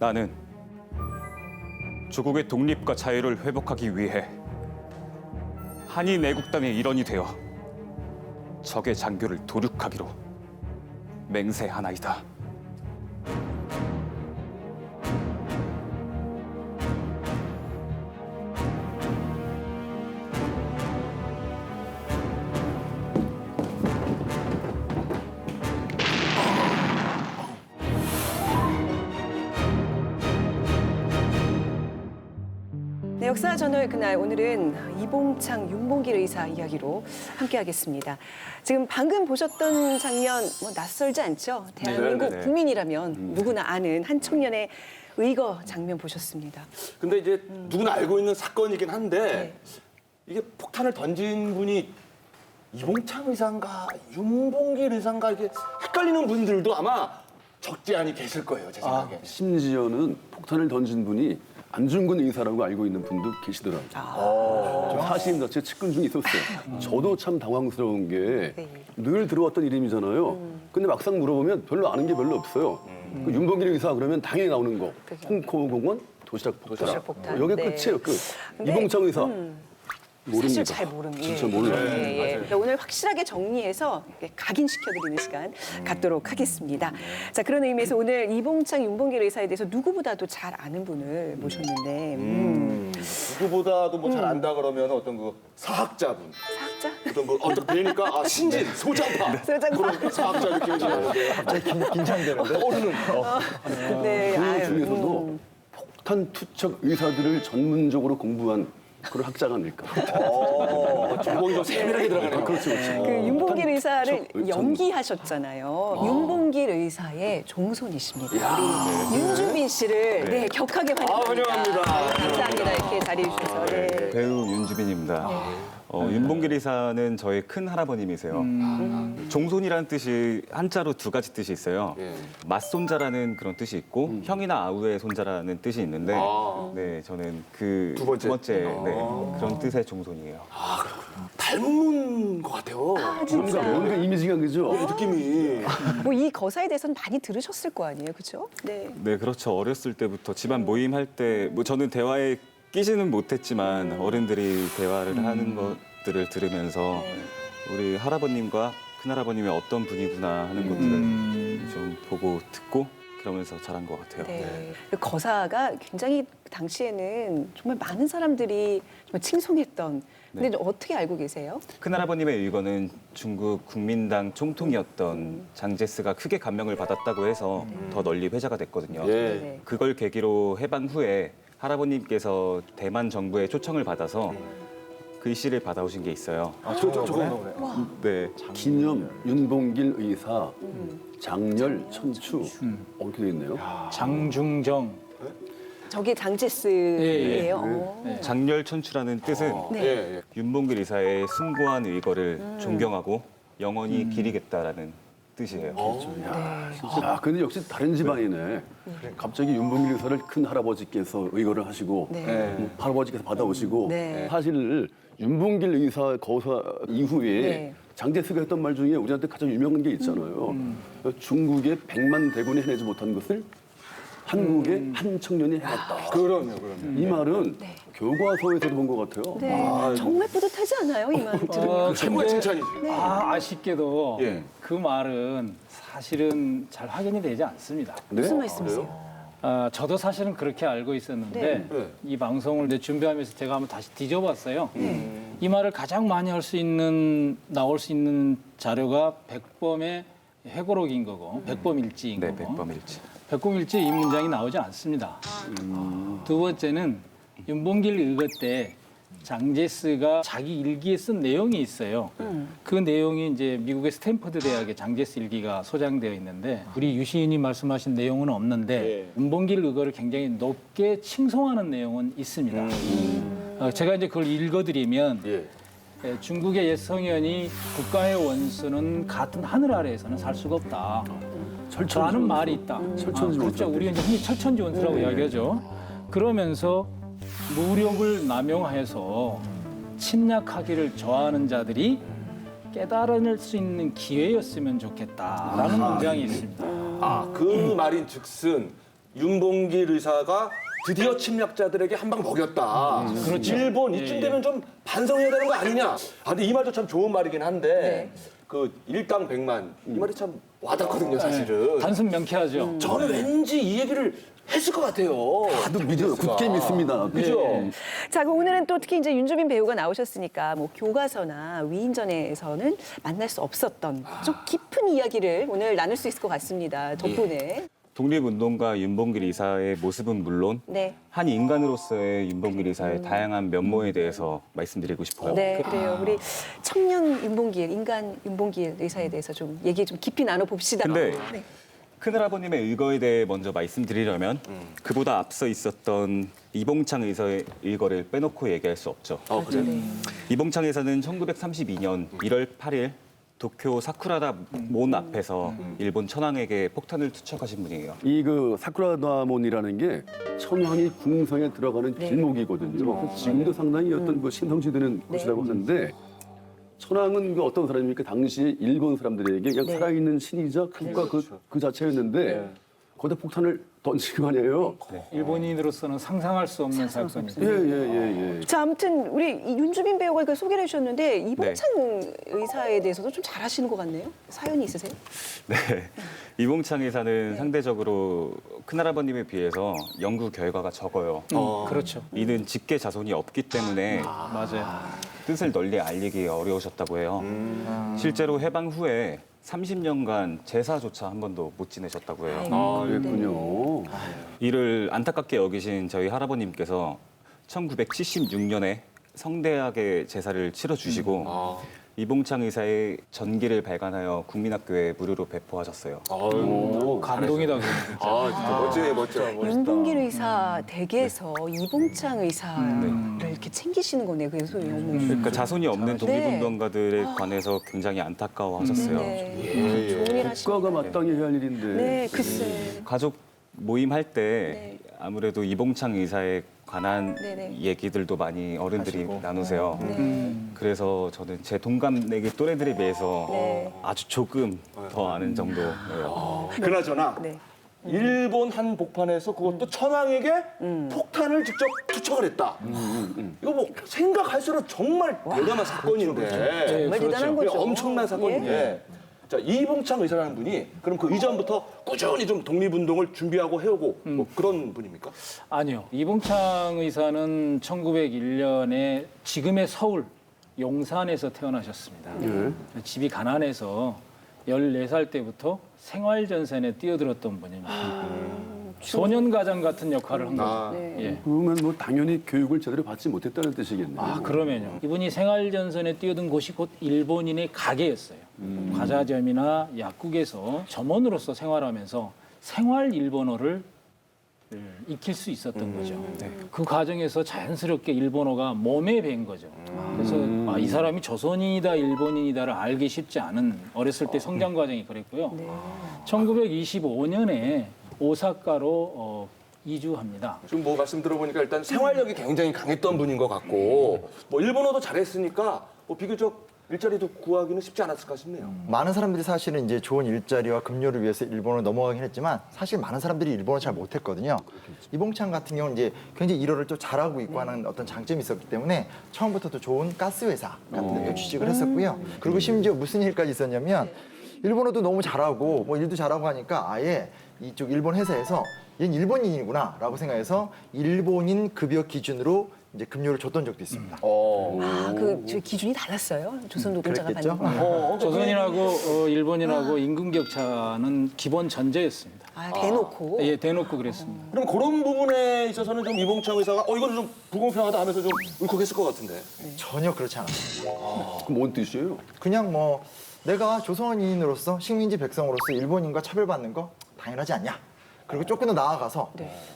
나는 조국의 독립과 자유를 회복하기 위해 한인 애국단의 일원이 되어 적의 장교를 도륙하기로 맹세하나이다. 네, 역사 저널 그날 오늘은 이봉창, 윤봉길 의사 이야기로 함께하겠습니다. 지금 방금 보셨던 장면 낯설지 않죠? 대한민국 네네네. 국민이라면 누구나 아는 한 청년의 의거 장면 보셨습니다. 근데 이제 누구나 알고 있는 사건이긴 한데 네. 이게 폭탄을 던진 분이 이봉창 의사인가 윤봉길 의사인가 이게 헷갈리는 분들도 아마 적지 않이 계실 거예요, 제 생각에. 심지어는 폭탄을 던진 분이 안중근 의사라고 알고 있는 분도 계시더라고요. 저 사실 제 측근 중에 있었어요. 저도 참 당황스러운 게 늘 들어왔던 이름이잖아요. 근데 막상 물어보면 별로 아는 게 별로 없어요. 그 윤봉길 의사 그러면 당연히 나오는 거. 그죠. 홍콩공원 도시락 폭탄. 도시락 폭탄. 여기 네. 끝이에요, 끝. 근데, 이봉창 의사. 모릅니다. 사실 잘 모릅니다. 진짜 몰라요. 그러니까 오늘 확실하게 정리해서 각인시켜드리는 시간 갖도록 하겠습니다. 자, 그런 의미에서 오늘 이봉창, 윤봉길 의사에 대해서 누구보다도 잘 아는 분을 모셨는데 누구보다도 뭐 잘 안다 그러면 어떤 그 사학자분, 사학자? 어떤 뭐 어떤 뵈니까 신진, 소장파 소장파. 그런 사학자 느낌이 나는데 갑자기 긴장되는데 떠오르는. 네, 그 아유, 중에서도 폭탄 투척 의사들을 전문적으로 공부한 그런 학자가 아닐까. 전공이 좀 세밀하게 들어가네요. 그렇죠, 그렇죠. 그 윤봉길 의사를 전- 연기하셨잖아요. 윤봉길 의사의 종손이십니다. 우리 윤주빈 씨를 네, 격하게 환영합니다. 감사합니다. 이렇게 자리해 주셔서. 네. 배우 윤주빈입니다. 윤봉길 의사는 저의 큰 할아버님이세요. 종손이라는 뜻이 한자로 두 가지 뜻이 있어요. 예. 맞손자라는 그런 뜻이 있고 형이나 아우의 손자라는 뜻이 있는데 네, 저는 그 두 번째. 네, 그런 뜻의 종손이에요. 닮은 것 같아요. 아, 진짜. 뭔가 이미지가 그죠? 느낌이. 뭐 이 거사에 대해서는 많이 들으셨을 거 아니에요, 그렇죠? 네. 네, 그렇죠. 어렸을 때부터 집안 모임할 때 뭐 저는 대화에 끼지는 못했지만 어른들이 대화를 하는 것들을 들으면서 우리 할아버님과 큰할아버님이 어떤 분이구나 하는 것들을 좀 보고 듣고 그러면서 자란 것 같아요. 네. 그 거사가 굉장히 당시에는 정말 많은 사람들이 정말 칭송했던. 근데 어떻게 알고 계세요? 큰할아버님의 의거는 중국 국민당 총통이었던 장제스가 크게 감명을 받았다고 해서 더 널리 회자가 됐거든요. 예. 네. 그걸 계기로 해방 후에 할아버님께서 대만 정부의 초청을 받아서 글씨를 받아오신 게 있어요. 저거 네, 기념 윤봉길 의사 장렬 천추 이렇게 돼 있네요. 장중정. 저게 장제스예요. 오. 장렬천추라는 뜻은 네. 예, 예. 윤봉길 의사의 숭고한 의거를 존경하고 영원히 기리겠다라는 뜻이에요. 아, 근데 역시 다른 집안이네. 갑자기 윤봉길 의사를 큰 할아버지께서 의거를 하시고 네. 할아버지께서 받아오시고 네. 사실 윤봉길 의사 거사 이후에 네. 장제스가 했던 말 중에 우리한테 가장 유명한 게 있잖아요. 중국의 100만 대군이 해내지 못한 것을 한국의 한 청년이 해냈다. 그럼요. 이 말은 교과서에서도 본 것 같아요. 네. 정말 뿌듯하지 않아요, 이 말을 들으면? 최고의 칭찬이지. 아쉽게도 예. 그 말은 사실은 잘 확인이 되지 않습니다. 네? 무슨 말씀이세요? 저도 사실은 그렇게 알고 있었는데 네. 이 방송을 이제 준비하면서 제가 한번 다시 뒤져봤어요. 이 말을 가장 많이 할 수 있는 나올 수 있는 자료가 백범의 회고록인 거고 백범일지인 네, 거고 백범일지. 백범일지 이 문장이 나오지 않습니다. 두 번째는 윤봉길 의거 때 장제스가 자기 일기에 쓴 내용이 있어요. 그 내용이 이제 미국의 스탠퍼드 대학의 장제스 일기가 소장되어 있는데 우리 유시인이 말씀하신 내용은 없는데 윤봉길 의거를 굉장히 높게 칭송하는 내용은 있습니다. 제가 이제 그걸 읽어드리면 예. 중국의 옛 성현이 국가의 원수는 같은 하늘 아래에서는 살 수가 없다. 라는 말이 있다. 철천지 그렇죠. 원수. 우리가 이제 흔히 철천지 원수라고 이야기하죠. 그러면서 무력을 남용해서 침략하기를 좋아하는 자들이 깨달을 수 있는 기회였으면 좋겠다라는 문장이 있습니다. 그 말인 즉슨 윤봉길 의사가 드디어 침략자들에게 한 방 먹였다. 그렇죠. 일본 이쯤 되면 좀 반성해야 되는 거 아니냐. 아, 근데 이 말도 참 좋은 말이긴 한데 그 일당 100만 이 말이 참 와닿거든요, 사실은. 단순 명쾌하죠. 저는 왠지 이 얘기를 했을 것 같아요. 다들 믿어요. 굳게 믿습니다. 그죠? 자, 그럼 오늘은 또 특히 이제 윤주빈 배우가 나오셨으니까 뭐 교과서나 위인전에서는 만날 수 없었던 좀 깊은 이야기를 오늘 나눌 수 있을 것 같습니다. 덕분에. 독립운동가 윤봉길 이사의 모습은 물론 네. 한 인간으로서의 윤봉길 이사의 다양한 면모에 대해서 말씀드리고 싶어요. 네, 그래요. 우리 청년 윤봉길, 인간 윤봉길 의사에 대해서 좀 얘기 좀 깊이 나눠봅시다. 근데 네. 큰할아버님의 의거에 대해 먼저 말씀드리려면 그보다 앞서 있었던 이봉창 의사의 의거를 빼놓고 얘기할 수 없죠. 그래요? 이봉창 의사는 1932년 1월 8일 도쿄 사쿠라다 몬 앞에서 일본 천황에게 폭탄을 투척하신 분이에요. 이 그 사쿠라다몬이라는 게 천황이 궁성에 들어가는 길목이거든요. 그래서 지금도 상당히 어떤 그 신성시되는 곳이라고 하는데 천황은 그 어떤 사람입니까? 당시 일본 사람들에게 그냥 살아있는 신이자 국가 그 자체였는데 거기다 폭탄을 던진 거 아니에요? 일본인으로서는 상상할 수 없는 사건이죠. 예. 자, 아무튼 우리 이 윤주빈 배우가 그 소개를 해주셨는데 이봉창 의사에 대해서도 좀 잘하시는 것 같네요. 사연이 있으세요? 네. 이봉창 의사는 상대적으로 큰할아버님에 비해서 연구 결과가 적어요. 그렇죠. 이는 직계 자손이 없기 때문에 맞아요. 뜻을 널리 알리기 어려우셨다고 해요. 실제로 해방 후에 30년간 제사조차 한 번도 못 지내셨다고 해요. 아, 그랬군요. 이를 안타깝게 여기신 저희 할아버님께서 1976년에 성대하게 제사를 치러주시고 이봉창 의사의 전기를 발간하여 국민학교에 무료로 배포하셨어요. 감동이다. 진짜 멋져요. 윤봉길 의사 댁에서 이봉창 의사를 이렇게 챙기시는 거네요. 그래서 너무 그러니까 자손이 없는 독립운동가들에 관해서 굉장히 안타까워하셨어요. 좋은 일 하시는 국가가 마땅히 해야 할 일인데. 네, 글쎄. 가족 모임 할 때 네. 아무래도 이봉창 의사에 관한 네네. 얘기들도 많이 어른들이 나누세요. 네. 그래서 저는 제 동갑내기 또래들에 비해서 네. 아주 조금 더 아는 정도예요. 그나저나 네. 일본 한 복판에서 그것도 천황에게 폭탄을 직접 투척을 했다. 이거 뭐 생각할수록 정말 대단한 사건인데. 정말 대단한 거죠. 엄청난 사건인데. 자, 이봉창 의사라는 분이 그럼 그 이전부터 꾸준히 좀 독립운동을 준비하고 해오고 뭐 그런 분입니까? 아니요. 이봉창 의사는 1901년에 지금의 서울 용산에서 태어나셨습니다. 집이 가난해서 14살 때부터 생활전선에 뛰어들었던 분입니다. 소년가장 같은 역할을 한 거죠. 예. 그러면 뭐 당연히 교육을 제대로 받지 못했다는 뜻이겠네요. 그러면요. 이분이 생활전선에 뛰어든 곳이 곧 일본인의 가게였어요. 과자점이나 약국에서 점원으로서 생활하면서 생활 일본어를 익힐 수 있었던 거죠. 그 과정에서 자연스럽게 일본어가 몸에 밴 거죠. 그래서 이 사람이 조선인이다, 일본인이다를 알기 쉽지 않은 어렸을 때 성장 과정이 그랬고요. 1925년에 오사카로 이주합니다. 지금 뭐 말씀 들어보니까 일단 생활력이 굉장히 강했던 분인 것 같고 뭐 일본어도 잘했으니까 뭐 비교적 일자리도 구하기는 쉽지 않았을까 싶네요. 많은 사람들이 사실은 이제 좋은 일자리와 급료를 위해서 일본으로 넘어가긴 했지만 사실 많은 사람들이 일본어를 잘 못했거든요. 이봉창 같은 경우는 이제 굉장히 일어를 또 잘하고 있고 하는 어떤 장점이 있었기 때문에 처음부터 또 좋은 가스회사 같은 데 취직을 했었고요. 그리고 심지어 무슨 일까지 있었냐면 일본어도 너무 잘하고 뭐 일도 잘하고 하니까 아예 이쪽 일본 회사에서 얘는 일본인이구나 라고 생각해서 일본인 급여 기준으로 이제 급료를 줬던 적도 있습니다. 저 기준이 달랐어요. 조선 노동자가 그랬겠죠? 받는 거. 조선인하고 일본인하고 임금 격차는 기본 전제였습니다. 대놓고. 예, 대놓고 그랬습니다. 그럼 그런 부분에 있어서는 좀 이봉창 의사가 이건 좀 불공평하다 하면서 좀 울컥했을 것 같은데. 전혀 그렇지 않았습니다. 그럼 뭔 뜻이에요? 그냥 뭐 내가 조선인으로서 식민지 백성으로서 일본인과 차별받는 거 당연하지 않냐. 그리고 조금 더 나아가서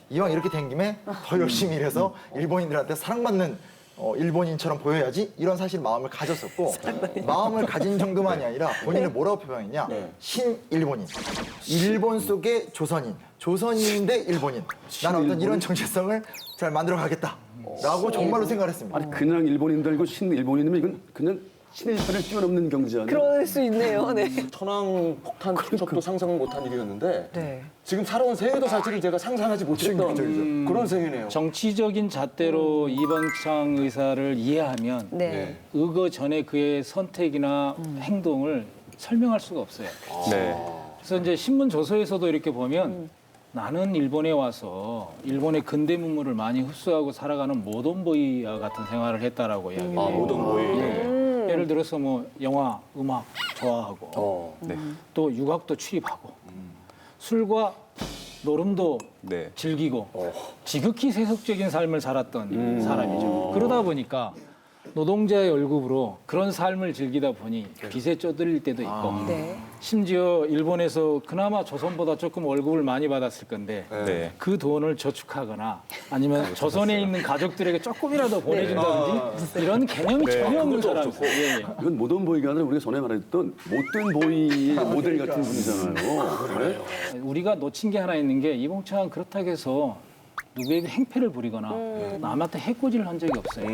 이왕 이렇게 된 김에 더 열심히 일해서 일본인들한테 사랑받는 일본인처럼 보여야지 이런 사실 마음을 가졌었고 마음을 가진 정도만이 아니라 본인을 뭐라고 표방했냐 신일본인 일본 속의 조선인 조선인인데 일본인 나는 어떤 이런 정체성을 잘 만들어 가겠다라고 정말로 생각을 했습니다. 아니 그냥 일본인들 알고 신일본인이면 이건 그냥 신의 편을 뛰어넘는 경지하는 그럴 수 있네요. 네. 천왕 폭탄 투척도 상상 못한 일이었는데 네. 지금 살아온 생애도 사실은 제가 상상하지 못했던 그런 생애네요. 정치적인 잣대로 이봉창 의사를 이해하면 네. 의거 전에 그의 선택이나 행동을 설명할 수가 없어요. 네. 그래서 이제 신문 조서에서도 이렇게 보면 나는 일본에 와서 일본의 근대 문물을 많이 흡수하고 살아가는 모던보이와 같은 생활을 했다라고 이야기해요. 모던보이. 예. 예를 들어서 뭐 영화, 음악 좋아하고 네. 또 유학도 출입하고 술과 노름도 네. 즐기고 지극히 세속적인 삶을 살았던 사람이죠. 그러다 보니까 노동자의 월급으로 그런 삶을 즐기다 보니 빚에 쪼들릴 때도 있고 네. 심지어 일본에서 그나마 조선보다 조금 월급을 많이 받았을 건데 네. 그 돈을 저축하거나 아니면 조선에 있는 가족들에게 조금이라도 보내준다든지 이런 개념이 전혀 없는 사람이에요. 예, 예. 이건 모던 보이가 아니라 우리가 전에 말했던 못된 보이의 모델 같은 분이잖아요. 네? 우리가 놓친 게 하나 있는 게 이봉창은 그렇다고 해서 누구에게 행패를 부리거나 남한테 해코지를 한 적이 없어요.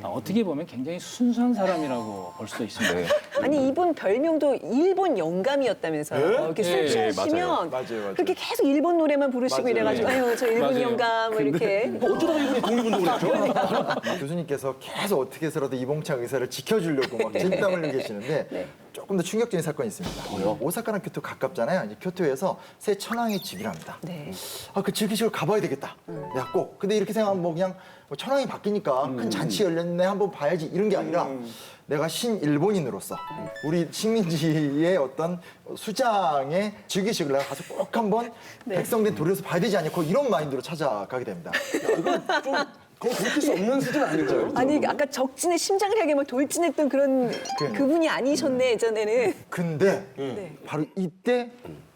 어떻게 보면 굉장히 순수한 사람이라고 볼 수도 있습니다. 네. 아니 이분 별명도 일본 영감이었다면서요. 이렇게 술 네, 취하시면 맞아요. 그렇게 계속 일본 노래만 부르시고 맞아요. 이래가지고 아유 저 일본 맞아요. 영감 뭐 이렇게 어쩌다가 이분이 독립운동을 했죠? 교수님께서 계속 어떻게 해서라도 이봉창 의사를 지켜주려고 막 진땀 흘리고 계시는데 조금 더 충격적인 사건이 있습니다. 오사카랑 교토 가깝잖아요. 이제 교토에서 새 천황의 집이랍니다. 네. 아, 그 즐기시고 가봐야 되겠다. 내가 꼭. 근데 이렇게 생각하면 뭐 그냥 뭐 천황이 바뀌니까 큰 잔치 열렸네 한번 봐야지 이런 게 아니라 내가 신일본인으로서 우리 식민지의 어떤 수장의 즉위식을 내가 가서 꼭 한번 백성된 도리로서 봐야 되지 않을까 이런 마인드로 찾아가게 됩니다. 그건 돌릴 수 없는 수준 아닌가요? 아니 아까 적진의 심장을 향해 막 돌진했던 그런 그분이 아니셨네 예전에는. 근데 네. 바로 이때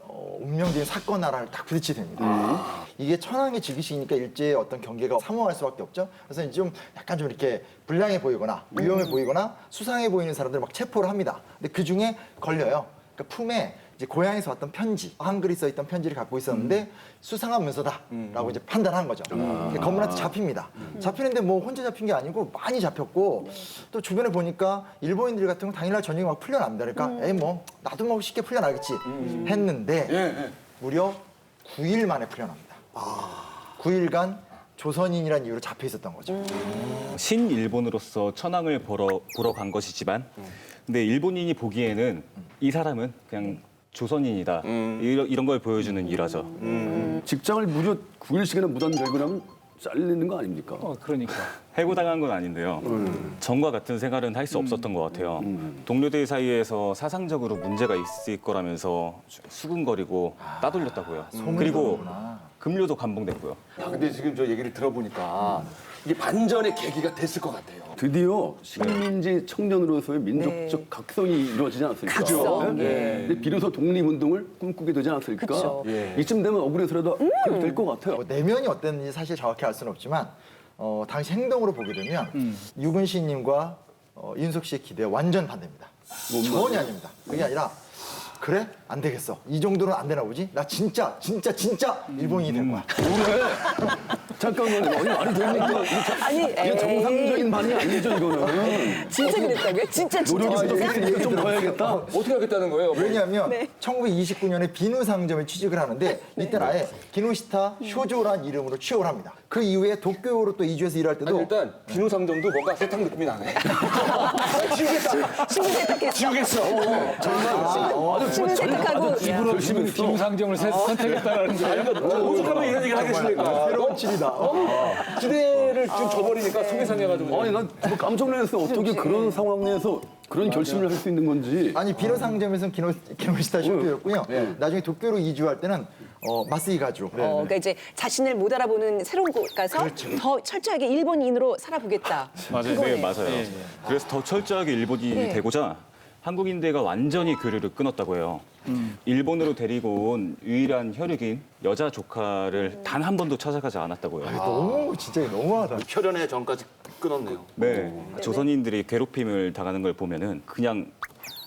운명적인 사건 하나를 딱 부딪히게 됩니다. 이게 천황의 즉위식이니까 일제의 어떤 경계가 삼엄할 수밖에 없죠. 그래서 이제 좀 약간 좀 이렇게 불량해 보이거나 위험해 보이거나 수상해 보이는 사람들 막 체포를 합니다. 근데 그 중에 걸려요. 그러니까 품에 이제 고향에서 왔던 편지, 한글이 써 있던 편지를 갖고 있었는데 수상한 문서다라고 이제 판단한 거죠. 검문한테 잡힙니다. 잡히는데 뭐 혼자 잡힌 게 아니고 많이 잡혔고 또 주변에 보니까 일본인들 같은 건 당일날 저녁에 막 풀려납니다. 그러니까 에이 뭐 나도 뭐 쉽게 풀려나겠지 했는데 무려 9일 만에 풀려납니다. 9일간 조선인이라는 이유로 잡혀 있었던 거죠. 신일본으로서 천황을 보러 간 것이지만 근데 일본인이 보기에는 이 사람은 그냥 조선인이다. 이런 걸 보여주는 일화죠. 직장을 무려 9일씩이나 무단 결근하면 잘리는 거 아닙니까? 그러니까. 해고당한 건 아닌데요. 전과 같은 생활은 할 수 없었던 것 같아요. 동료들 사이에서 사상적으로 문제가 있을 거라면서 수근거리고 따돌렸다고요. 그리고 급료도 감봉됐고요. 근데 지금 저 얘기를 들어보니까 이게 반전의 계기가 됐을 것 같아요. 드디어 식민지 청년으로서의 민족적 각성이 이루어지지 않았을까? 각성, 네. 근데 비로소 독립운동을 꿈꾸게 되지 않았을까? 그쵸. 이쯤 되면 억울해서라도 그렇게 될 것 같아요. 뭐 내면이 어땠는지 사실 정확히 알 수는 없지만 당시 행동으로 보게 되면 유근신님과 이윤석 씨의 기대에 완전 반대입니다. 전혀 아닙니다. 그게 아니라 그래? 안 되겠어. 이 정도는 안 되나 보지? 나 진짜 일본인이 될 거야. 그래? 잠깐만요. 아니, 말이 됩니까? 아니 이게 정상적인 반이 아니죠, 이거는. 진짜 그랬다고요? 진짜 노력이 부족해서 좀 더 해야겠다. 어떻게 하겠다는 거예요? 왜냐하면 1929년에 비누 상점에 취직을 하는데 이때는 아예 기노시타 쇼조라는 이름으로 취업을 합니다. 그 이후에 도쿄로 또 이주해서 일할 때도 아니, 일단 비누 상점도 뭔가 세탁 느낌이 나네. 지우겠다. 신분 세탁했어. 지우겠어. 신분 세탁하고 입으로 지금 비무상점을 선택했다라는 게. 오죽하면 이런 얘기를 하겠습니까? 새로운 칠이다. 기대를 좀 저버리니까 속이 상해가지고. 아니, 난 정말 깜짝 놀랐어. 어떻게 그런 상황 내에서 그런 결심을 할 수 있는 건지. 아니 비누 상점에서는 기노시타 쇼조였고요. 나중에 도쿄로 이주할 때는 마스이 가죠. 그러니까 이제 자신을 못 알아보는 새로운 곳 가서 더 철저하게 일본인으로 살아보겠다. 맞아요. 네, 그거네요. 맞아요. 그래서 더 철저하게 일본인이 네. 되고자 한국인들과 완전히 교류를 끊었다고 해요. 일본으로 데리고 온 유일한 혈육인 여자 조카를 단 한 번도 찾아가지 않았다고요. 너무 진짜 너무하다. 혈연의 전까지 끊었네요. 네, 조선인들이 괴롭힘을 당하는 걸 보면은 그냥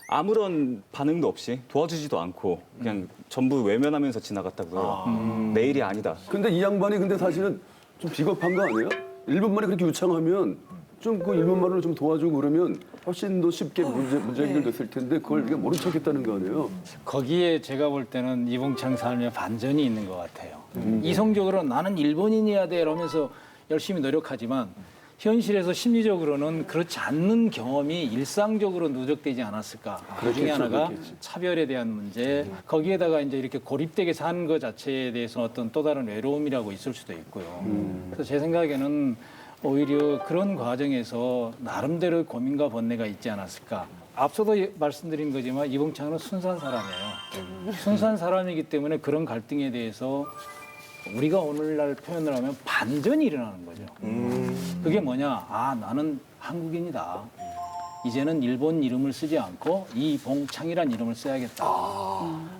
아무런 반응도 없이 도와주지도 않고 그냥 전부 외면하면서 지나갔다고요. 내 일이 아니다. 근데 이 양반이 근데 사실은 좀 비겁한 거 아니에요? 일본말이 그렇게 유창하면 좀 그 일본말로 좀 도와주고 그러면 훨씬 더 쉽게 문제 해결됐을 텐데 그걸 우리가 모른 척했다는 거 아니에요? 거기에 제가 볼 때는 이봉창 삶의 반전이 있는 것 같아요. 이성적으로 나는 일본인이어야 돼 이러면서 열심히 노력하지만 현실에서 심리적으로는 그렇지 않는 경험이 일상적으로 누적되지 않았을까. 그 중에 하나가 차별에 대한 문제, 거기에다가 이제 이렇게 고립되게 사는 것 자체에 대해서 어떤 또 다른 외로움이라고 있을 수도 있고요. 그래서 제 생각에는 오히려 그런 과정에서 나름대로 고민과 번뇌가 있지 않았을까. 앞서도 말씀드린 거지만 이봉창은 순수한 사람이에요. 순수한 사람이기 때문에 그런 갈등에 대해서 우리가 오늘날 표현을 하면 반전이 일어나는 거죠. 그게 뭐냐? 아, 나는 한국인이다. 이제는 일본 이름을 쓰지 않고 이봉창이란 이름을 써야겠다.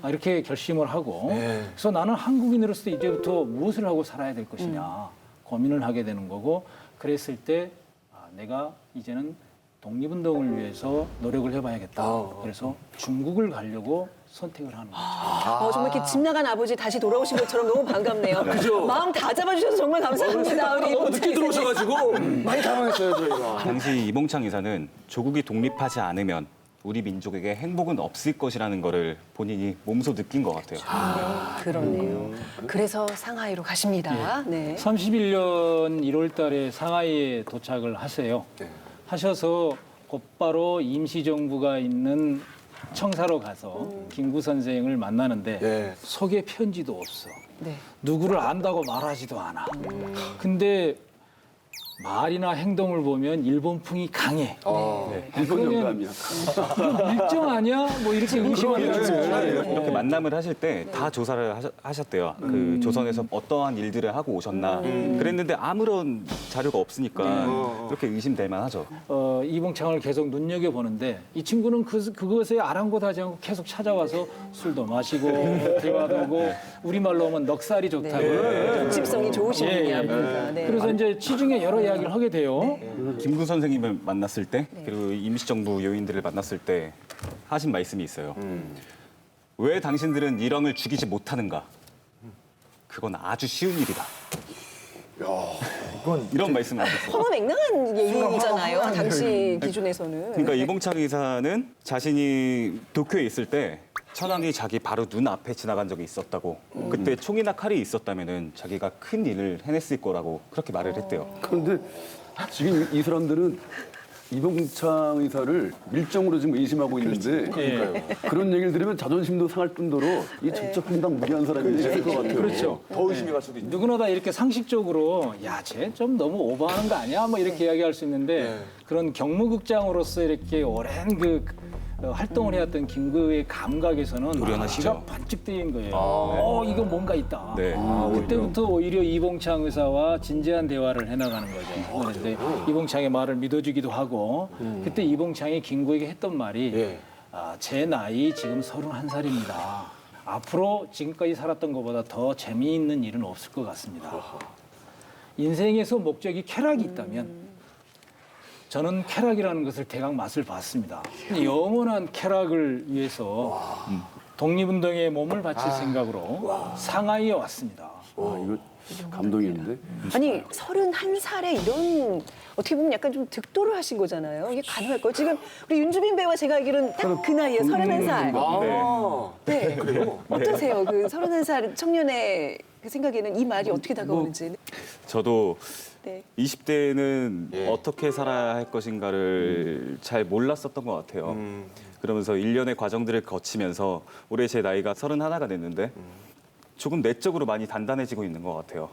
이렇게 결심을 하고 그래서 나는 한국인으로서 이제부터 무엇을 하고 살아야 될 것이냐 고민을 하게 되는 거고 그랬을 때 내가 이제는 독립운동을 위해서 노력을 해봐야겠다. 그래서 중국을 가려고 선택을 하는 거죠. 정말 이렇게 집 나간 아버지 다시 돌아오신 것처럼 너무 반갑네요. 그죠? 마음 다 잡아주셔서 정말 감사합니다. 우리 너무 늦게 이봉창 이사님. 들어오셔가지고 많이 당황했어요 저희가. 당시 이봉창 이사는 조국이 독립하지 않으면 우리 민족에게 행복은 없을 것이라는 거를 본인이 몸소 느낀 것 같아요. 그렇네요. 그래서 상하이로 가십니다. 네. 31년 1월 달에 상하이에 도착을 하세요. 하셔서 곧바로 임시정부가 있는 청사로 가서 김구 선생을 만나는데 네. 속에 편지도 없어. 네. 누구를 안다고 말하지도 않아. 근데 말이나 행동을 보면 일본풍이 강해. 일본 그러면 영감이야. 이거 밀정 아니야? 뭐 이렇게 의심하는 거죠. 이렇게 만남을 하실 때 다 조사를 하셨대요. 그 조선에서 어떠한 일들을 하고 오셨나. 그랬는데 아무런 자료가 없으니까 이렇게 의심될 만하죠. 이봉창을 계속 눈여겨보는데 이 친구는 그것에 아랑곳하지 않고 계속 찾아와서 술도 마시고 대화도 하고 우리말로 하면 넉살이 좋다고. 집성이 좋으신 예, 분이야. 예. 보니까. 네. 그래서 이제 시중에 여러 이야기를 하게 돼요. 김구 선생님을 만났을 때 그리고 임시정부 요인들을 만났을 때 하신 말씀이 있어요. 왜 당신들은 일왕을 죽이지 못하는가? 그건 아주 쉬운 일이다. 이런 말씀을 하셨어요. 허무맹랑한 얘기잖아요. 당시 기준에서는. 그러니까 이봉창 의사는 자신이 도쿄에 있을 때 천황이 자기 바로 눈앞에 지나간 적이 있었다고. 그때 총이나 칼이 있었다면은 자기가 큰 일을 해냈을 거라고 그렇게 말을 했대요. 그런데 지금 이 사람들은 이봉창 의사를 밀정으로 지금 의심하고 있는데 그런 얘기를 들으면 자존심도 상할 뿐더러 이 적적분당 무리한 사람이 있을 것 같아요. 그렇죠. 더 의심이 갈 수도 있죠. 누구나 다 이렇게 상식적으로 야, 쟤 좀 너무 오버하는 거 아니야? 뭐 이렇게 이야기할 수 있는데 그런 경무국장으로서 이렇게 오랜 그 활동을 해왔던 김구의 감각에서는 노련하시죠. 기가 반쯤 뜨인 거예요. 이거 뭔가 있다. 네. 그때부터 오히려 이봉창 의사와 진지한 대화를 해나가는 거죠. 그래서 이봉창의 말을 믿어주기도 하고 그때 이봉창이 김구에게 했던 말이 제 나이 지금 31살입니다. 앞으로 지금까지 살았던 것보다 더 재미있는 일은 없을 것 같습니다. 인생에서 목적이 쾌락이 있다면 저는 쾌락이라는 것을 대강 맛을 봤습니다. 영원한 쾌락을 위해서 독립운동에 몸을 바칠 생각으로 상하이에 왔습니다. 이거 감동이었는데. 아니 31살에 이런 어떻게 보면 약간 좀 득도를 하신 거잖아요. 이게 가능할까요? 지금 우리 윤주빈 배우와 제가 알기로는 딱 그 나이에 31살. 네. 어떠세요? 그 31살 청년의 그 생각에는 이 말이 어떻게 다가오는지. 저도 네. 20대는 어떻게 살아야 할 것인가를 잘 몰랐었던 것 같아요. 그러면서 일련의 과정들을 거치면서 올해 제 나이가 31가 됐는데 조금 내적으로 많이 단단해지고 있는 것 같아요.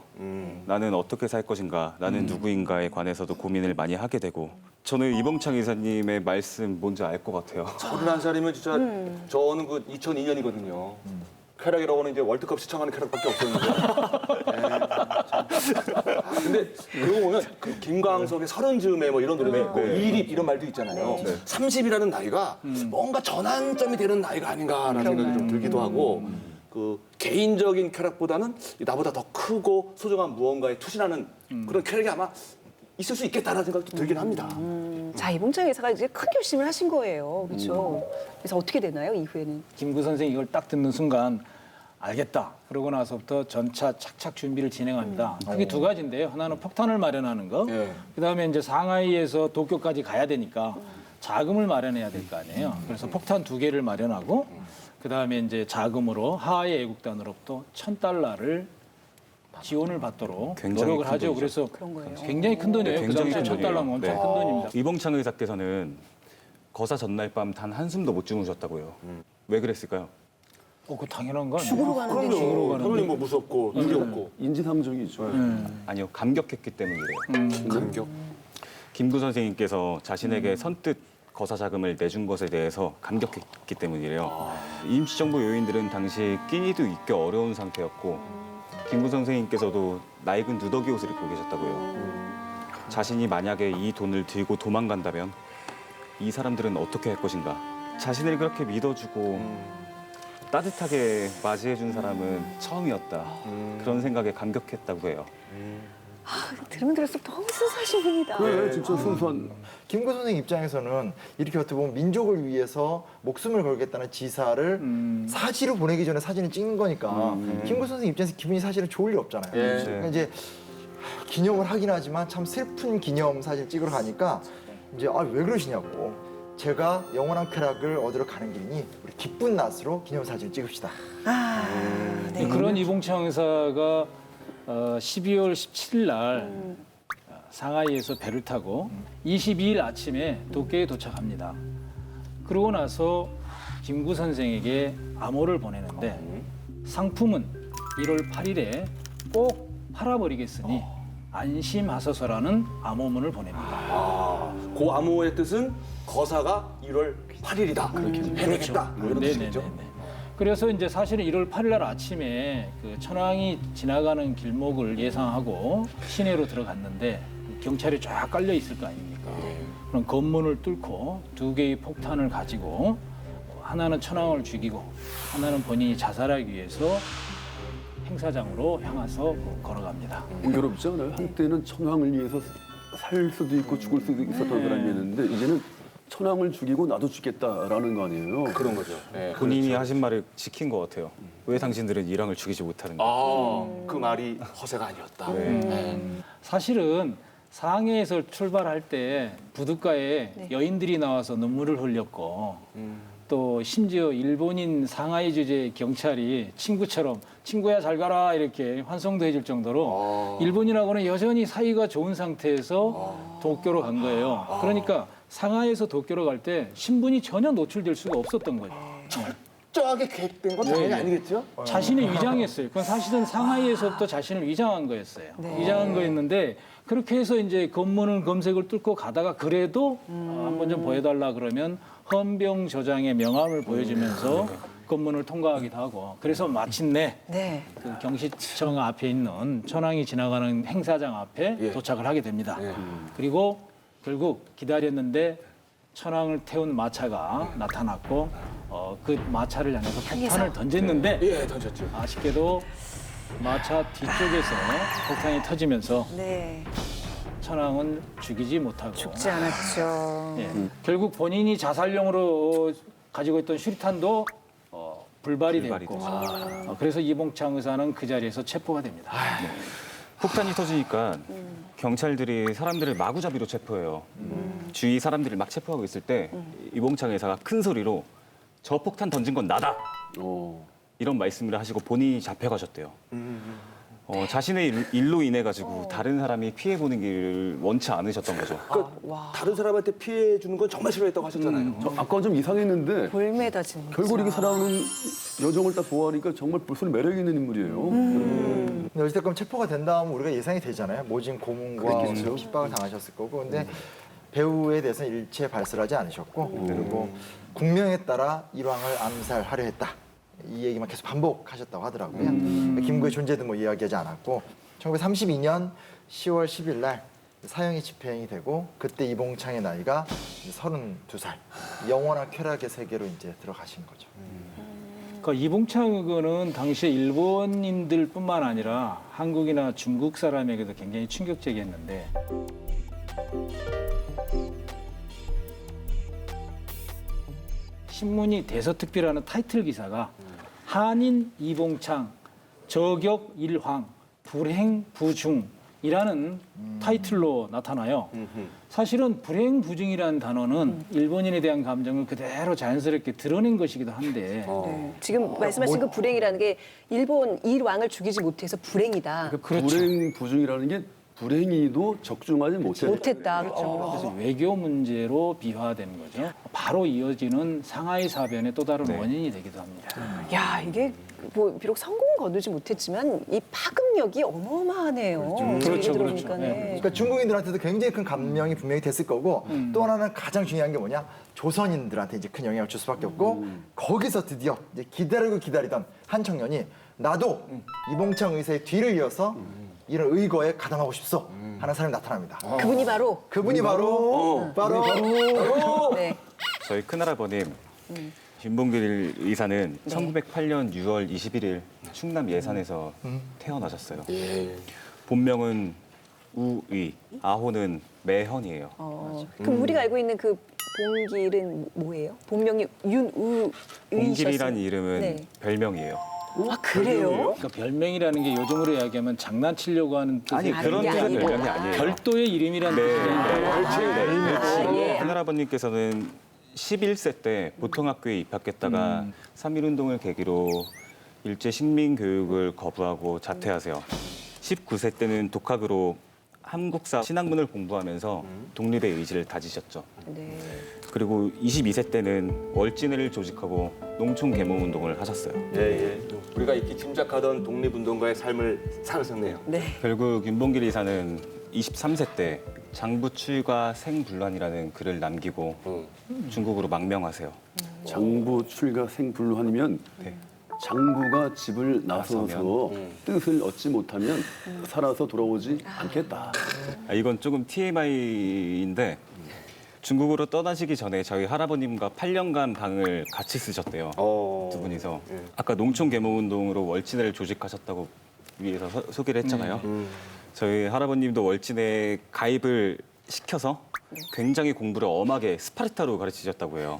나는 어떻게 살 것인가, 나는 누구인가에 관해서도 고민을 많이 하게 되고 저는 이봉창 이사님의 말씀 뭔지 알 것 같아요. 31살이면 진짜 저는 그 2002년이거든요. 쾌락이라고는 이제 월드컵 시청하는 쾌락밖에 없었는데. 근데 그러고 보면 그 김광석의 30즈음에 뭐 이런 노래도 있고 이립 이런 말도 있잖아요. 30이라는 나이가 뭔가 전환점이 되는 나이가 아닌가라는 생각이 좀 들기도 하고 그 개인적인 쾌락보다는 나보다 더 크고 소중한 무언가에 투신하는 그런 쾌락이 아마 있을 수 있겠다라는 생각도 들긴 합니다. 자 이봉창 의사가 이제 큰 결심을 하신 거예요. 그렇죠? 그래서 어떻게 되나요 이후에는? 김구 선생이 이걸 딱 듣는 순간 알겠다. 그러고 나서부터 전차 착착 준비를 진행합니다. 그게 두 가지인데요. 하나는 폭탄을 마련하는 거. 예. 그다음에 이제 상하이에서 도쿄까지 가야 되니까 자금을 마련해야 될 거 아니에요. 그래서 폭탄 2개를 마련하고 그다음에 이제 자금으로 하하이 애국단으로부터 $1,000를 지원을 받도록 굉장히 노력을 큰 하죠. 돈이죠. 그래서 그런 거예요. 굉장히 큰 돈이에요. 그 굉장히 당시에 큰 돈이에요. $1,000면 엄청 네. 큰 돈입니다. 이봉창 의사께서는 거사 전날 밤 단 한숨도 못 주무셨다고요. 왜 그랬을까요? 그 당연한 거 아니에요? 죽으러 가는데 죽으러 가는데. 당연히 뭐 무섭고 두렵고 인지상정이죠. 아니요, 감격했기 때문이래요. 감격. 김구 선생님께서 자신에게 선뜻 거사 자금을 내준 것에 대해서 감격했기 때문이래요. 임시정부 요인들은 당시 끼니도 입기 어려운 상태였고 김구 선생님께서도 낡은 누더기 옷을 입고 계셨다고요. 자신이 만약에 이 돈을 들고 도망간다면 이 사람들은 어떻게 할 것인가. 자신을 그렇게 믿어주고 따뜻하게 맞이해준 사람은 처음이었다. 그런 생각에 감격했다고 해요. 들으면 들을수록 너무 순수하신 분이다. 그래, 진짜 순수한. 김구 선생 입장에서는 이렇게 어떻게 보면 민족을 위해서 목숨을 걸겠다는 지사를 사지로 보내기 전에 사진을 찍는 거니까 김구 선생 입장에서 기분이 사실은 좋을 리 없잖아요. 예. 그러니까 이제 기념을 하긴 하지만 참 슬픈 기념 사진 찍으러 가니까 이제 왜 그러시냐고. 제가 영원한 쾌락을 얻으러 가는 길이니 우리 기쁜 낯으로 기념 사진 찍읍시다. 네. 그런 이봉창 의사가 12월 17일 날 상하이에서 배를 타고 22일 아침에 도쿄에 도착합니다. 그러고 나서 김구 선생에게 암호를 보내는데 상품은 1월 8일에 꼭 팔아버리겠으니 안심하소서라는 암호문을 보냅니다. 그 암호의 뜻은 거사가 1월 8일이다. 그렇게 해내겠다. 뭐 이런 뜻이겠죠. 네네네네. 그래서 이제 사실은 1월 8일 날 아침에 그 천황이 지나가는 길목을 예상하고 시내로 들어갔는데 경찰이 쫙 깔려 있을 거 아닙니까? 그럼 검문을 뚫고 2개의 폭탄을 가지고 하나는 천황을 죽이고 하나는 본인이 자살하기 위해서 행사장으로 향해서 걸어갑니다. 공교롭지 않아요? 한때는 천황을 위해서 살 수도 있고 죽을 수도 있었던 사람이었는데 이제는 천황을 죽이고 나도 죽겠다라는 거 아니에요? 그런 거죠. 예. 본인이 하신 말을 지킨 것 같아요. 왜 당신들은 이랑을 죽이지 못하는가. 그 말이 허세가 아니었다. 사실은 상해에서 출발할 때 부둣가에 여인들이 나와서 눈물을 흘렸고 또 심지어 일본인 상하이 주재 경찰이 친구처럼 친구야 잘 가라 이렇게 환송도 해줄 정도로 일본인하고는 여전히 사이가 좋은 상태에서 도쿄로 간 거예요. 그러니까 상하이에서 도쿄로 갈 때 신분이 전혀 노출될 수가 없었던 거죠. 철저하게 계획된 건 당연히 아니겠죠? 자신을 위장했어요. 그건 사실은 상하이에서부터 자신을 위장한 거였어요. 위장한 거였는데 그렇게 해서 이제 검문을 검색을 뚫고 가다가 그래도 한번 좀 보여달라 그러면 헌병 조장의 명함을 보여주면서 검문을 통과하기도 하고 그래서 마침내 네. 그 경시청 앞에 있는 천황이 지나가는 행사장 앞에 도착을 하게 됩니다. 그리고 결국 기다렸는데 천황을 태운 마차가 나타났고 그 마차를 향해서 폭탄을 던졌는데 예, 던졌죠. 아쉽게도 마차 뒤쪽에서 폭탄이 터지면서 네. 천황은 죽이지 못하고 죽지 않았죠. 예, 결국 본인이 자살용으로 가지고 있던 수리탄도 불발이 불발이 됐고 그래서 이봉창 의사는 그 자리에서 체포가 됩니다. 폭탄이 터지니까 경찰들이 사람들을 마구잡이로 체포해요. 주위 사람들을 막 체포하고 있을 때 이봉창 의사가 큰 소리로 저 폭탄 던진 건 나다. 이런 말씀을 하시고 본인이 잡혀가셨대요. 자신의 일로 인해 가지고 다른 사람이 피해 보는 길을 원치 않으셨던 거죠. 그러니까 다른 사람한테 피해 주는 건 정말 싫어했다고 하셨잖아요. 저 아까 좀 이상했는데 볼메다 진짜. 결국 이렇게 살아오는 여정을 딱 보아하니까 정말 볼수록 매력 있는 인물이에요. 근데 어쨌든 체포가 된 다음 우리가 예상이 되잖아요. 모진 고문과 그랬겠죠. 핍박을 당하셨을 거고. 근데 배우에 대해서는 일체 발설하지 않으셨고 그리고 국명에 따라 일왕을 암살하려 했다. 이 얘기만 계속 반복하셨다고 하더라고요. 김구의 존재도 뭐 이야기하지 않았고 1932년 10월 10일 날 사형이 집행이 되고 그때 이봉창의 나이가 이제 32살. 영원한 쾌락의 세계로 이제 들어가신 거죠. 그러니까 이봉창 의원은 당시에 일본인들뿐만 아니라 한국이나 중국 사람에게도 굉장히 충격적이었는데 신문이 대서특필하는 타이틀 기사가 한인 이봉창 저격 일황 불행 부중이라는 타이틀로 나타나요. 사실은 불행 부중이라는 단어는 일본인에 대한 감정을 그대로 자연스럽게 드러낸 것이기도 한데 네. 지금 말씀하신 그 불행이라는 게 일본 일왕을 죽이지 못해서 불행이다. 그렇죠. 불행 부중이라는 게 불행히도 적중하지 못했다. 그래서 외교 문제로 비화되는 거죠. 바로 이어지는 상하이 사변의 또 다른 원인이 되기도 합니다. 야, 이게 뭐 비록 성공은 거두지 못했지만 이 파급력이 어마어마하네요. 그렇죠, 얘기 들어보니까. 그렇죠. 네. 그러니까 중국인들한테도 굉장히 큰 감명이 분명히 됐을 거고 또 하나는 가장 중요한 게 뭐냐 조선인들한테 이제 큰 영향을 줄 수밖에 없고 거기서 드디어 이제 기다리던 한 청년이 나도 이봉창 의사의 뒤를 이어서 이런 의거에 가담하고 싶소 하는 사람이 나타납니다. 그분이 바로 그분이 바로 네. 저희 큰할아버님 윤봉길 의사는 1908년 6월 21일 충남 예산에서 태어나셨어요. 본명은 우의, 아호는 매현이에요. 그럼 우리가 알고 있는 그 봉길은 뭐예요? 본명이 윤우의셨어요. 봉길이라는 이름은 네. 별명이에요. 아, 그래요? 그러니까 별명이라는 게 요즘으로 이야기하면 장난치려고 하는 뜻의 아니 그런 게 뜻의 아니고. 별명이 아니에요. 별도의 이름이라는 뜻이에요. 아, 예. 큰할아버님께서는 11세 때 보통학교에 입학했다가 3.1운동을 계기로 일제 식민 교육을 거부하고 자퇴하세요. 19세 때는 독학으로 한국사 신학문을 공부하면서 독립의 의지를 다지셨죠. 네. 그리고 22세 때는 월진회를 조직하고 농촌 계몽운동을 하셨어요. 예. 우리가 익히 짐작하던 독립운동가의 삶을 사셨네요. 네. 결국 윤봉길 이사는 23세 때 장부 출가 생불란이라는 글을 남기고 중국으로 망명하세요. 장부 출가 생불환이면 네. 장부가 집을 나서서 나서면. 뜻을 얻지 못하면 살아서 돌아오지 않겠다. 이건 조금 TMI인데 중국으로 떠나시기 전에 저희 할아버님과 8년간 방을 같이 쓰셨대요. 두 분이서. 아까 농촌 계몽운동으로 월진회를 조직하셨다고 위에서 소개를 했잖아요. 저희 할아버님도 월진회에 가입을 시켜서 굉장히 공부를 엄하게 스파르타로 가르치셨다고 해요.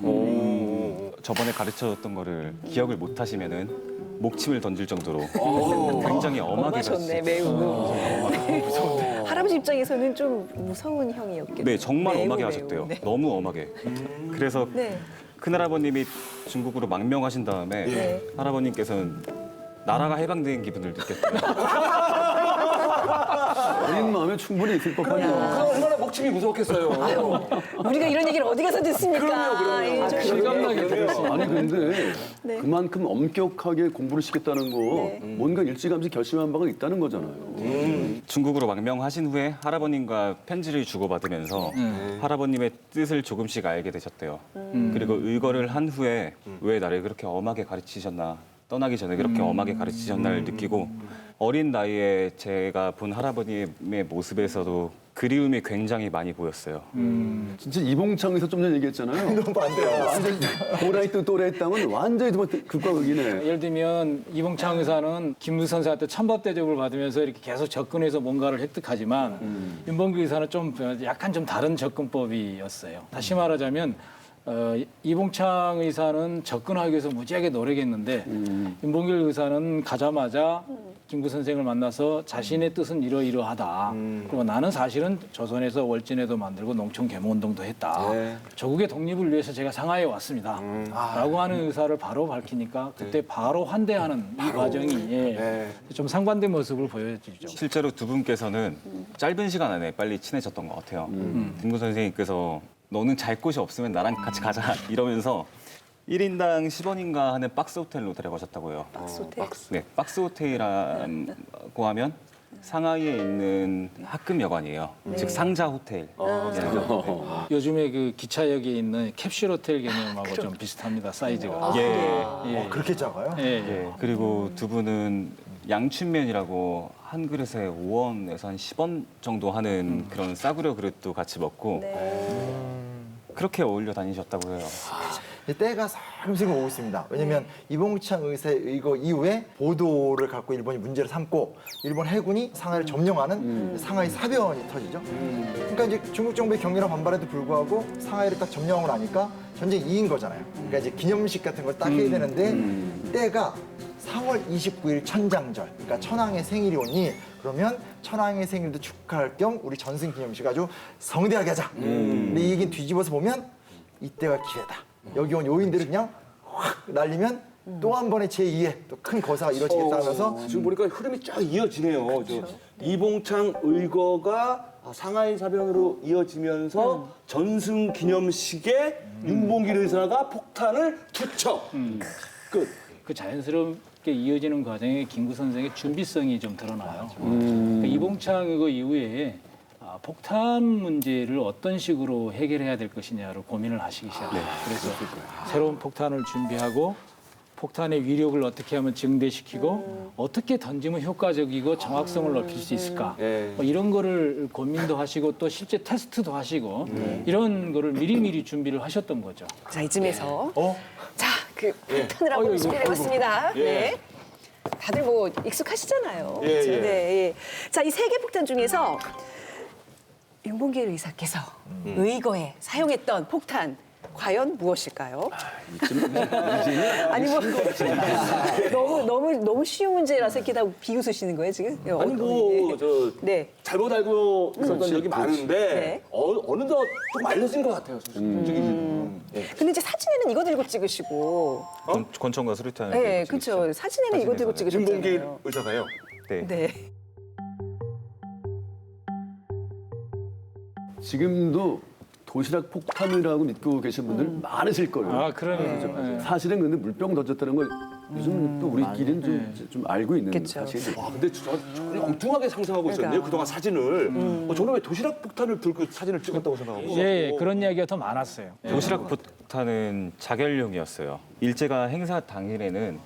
저번에 가르쳐줬던 거를 기억을 못 하시면은 목침을 던질 정도로 굉장히 엄하게 엄하셨네, 가르치셨어요. 매우. 네. 할아버지 입장에서는 좀 무서운 형이었겠네요. 네, 정말 매우, 엄하게 매우. 하셨대요. 네. 너무 엄하게. 그래서 네. 큰할아버님이 중국으로 망명하신 다음에 네. 할아버님께서는 나라가 해방된 기분을 느꼈대요. 어린 마음에 충분히 있을 법하죠. 얼마나 목침이 무서웠겠어요. 우리가 이런 얘기를 어디 가서 듣습니까? 예, 좀 실감나게 들었어요. 아니 근데 네. 그만큼 엄격하게 공부를 시켰다는 거 네. 뭔가 일찌감치 결심한 바가 있다는 거잖아요. 중국으로 망명하신 후에 할아버님과 편지를 주고받으면서 할아버님의 뜻을 조금씩 알게 되셨대요. 그리고 의거를 한 후에 왜 나를 그렇게 엄하게 가르치셨나, 떠나기 전에 그렇게 엄하게 가르치셨나를 느끼고 어린 나이에 제가 본 할아버님의 모습에서도 그리움이 굉장히 많이 보였어요. 진짜 이봉창에서 좀 전에 얘기했잖아요. 너무 반대요. 완전 도라이트 또래했다면 완전히 극과 극이네. 예를 들면 이봉창 의사는 김무 선생한테 찬밥 대접을 받으면서 이렇게 계속 접근해서 뭔가를 획득하지만 윤봉길 의사는 좀 약간 좀 다른 접근법이었어요. 다시 말하자면 이봉창 의사는 접근하기 위해서 무지하게 노력했는데 윤봉길 의사는 가자마자 김구 선생을 만나서 자신의 뜻은 이러이러하다. 그리고 나는 사실은 조선에서 월진회도 만들고 농촌 계몽운동도 했다. 네. 조국의 독립을 위해서 제가 상하이에 왔습니다. 라고 하는 의사를 바로 밝히니까 그때 바로 환대하는 이 과정이 좀 상반된 모습을 보여주죠. 실제로 두 분께서는 짧은 시간 안에 빨리 친해졌던 것 같아요. 김구 선생님께서 너는 잘 곳이 없으면 나랑 같이 가자 이러면서 1인당 10원인가 하는 박스 호텔로 데려가셨다고 해요. 박스 호텔. 네, 박스 호텔이라고 하면 상하이에 있는 학금 여관이에요. 즉 상자 호텔. 요즘에 그 기차역에 있는 캡슐 호텔 개념하고 좀 비슷합니다. 사이즈가. 예. 그렇게 작아요? 예, 예. 예. 그리고 두 분은 양춘면이라고 한 그릇에 5원에서 한 10원 정도 하는 그런 싸구려 그릇도 같이 먹고 그렇게 어울려 다니셨다고 해요. 이제 때가 슬슬 오고 있습니다. 왜냐하면 이봉창 의사의 이거 이후에 보도를 갖고 일본이 문제를 삼고 일본 해군이 상하이를 점령하는 상하이 사변이 터지죠. 그러니까 이제 중국 정부의 격렬한 반발에도 불구하고 상하이를 딱 점령하고 나니까 전쟁이 이긴 거잖아요. 그러니까 이제 기념식 같은 걸 딱 해야 되는데 때가 4월 29일 천장절, 그러니까 천황의 생일이 오니 그러면 천황의 생일도 축하할 겸 우리 전승 기념식 아주 성대하게 하자. 근데 이 얘기는 뒤집어서 보면 이때가 기회다. 여기 온 요인들을 그냥 확 날리면 또 한 번의 제2의 또 큰 거사가 이루어지겠다 하면서 지금 보니까 흐름이 쫙 이어지네요. 저 이봉창 의거가 상하이 사변으로 이어지면서 전승 기념식에 윤봉길 의사가 폭탄을 투척. 끝. 그 자연스럽게 이어지는 과정에 김구 선생의 준비성이 좀 드러나요. 그러니까 이봉창 의거 이후에 폭탄 문제를 어떤 식으로 해결해야 될 것이냐를 고민을 하시기 시작해요. 그래서 새로운 폭탄을 준비하고 폭탄의 위력을 어떻게 하면 증대시키고 어떻게 던지면 효과적이고 정확성을 높일 수 있을까 뭐 이런 거를 고민도 하시고 또 실제 테스트도 하시고 이런 거를 미리미리 준비를 하셨던 거죠. 자, 이쯤에서 자, 그 폭탄을 한번 준비해봤습니다. 네. 다들 뭐 익숙하시잖아요. 예, 그렇죠? 예. 네, 예. 자, 이 세 개 폭탄 중에서 윤봉길 의사께서 의거에 사용했던 폭탄 과연 무엇일까요? 아니 뭐 너무 쉬운 문제라서 이렇게 다 비웃으시는 거예요 지금? 아니 뭐 저 네. 잘못 알고 있었던 적이 많은데 네. 어느덧 좀 알려진 것 같아요. 솔직히. 예. 근데 이제 사진에는 이거 들고 찍으시고, 권총과 수류탄을 네, 들고 찍으시죠. 그렇죠. 사진에는 이거 들고 윤봉길 찍으셨잖아요. 의사가요. 네. 네. 지금도 도시락 폭탄이라고 믿고 계신 분들 많으실 거예요. 아, 그러면 사실은 근데 물병 던졌다는 걸 요즘 또 우리끼리는 좀 알고 있는 그쵸. 사실이에요. 와, 근데 전혀 엉뚱하게 상상하고 있었네요. 그러니까. 그동안 사진을. 저는 왜 도시락 폭탄을 들고 사진을 찍었다고 생각하고. 예, 그런 이야기가 더 많았어요. 도시락 폭탄은 자결용이었어요. 일제가 행사 당일에는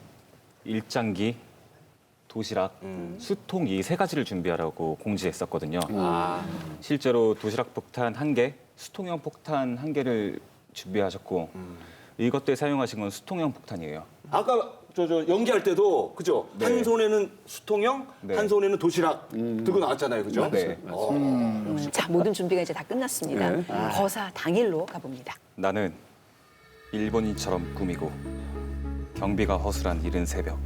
일장기, 도시락, 수통 이 세 가지를 준비하라고 공지했었거든요. 실제로 도시락 폭탄 1개, 수통형 폭탄 1개를 준비하셨고 이것 때 사용하신 건 수통형 폭탄이에요. 아까 저 연기할 때도 그죠? 네. 한 손에는 수통형, 네. 한 손에는 도시락 들고 나왔잖아요, 그죠? 네. 자, 모든 준비가 이제 다 끝났습니다. 네. 거사 당일로 가봅니다. 나는 일본인처럼 꾸미고 경비가 허술한 이른 새벽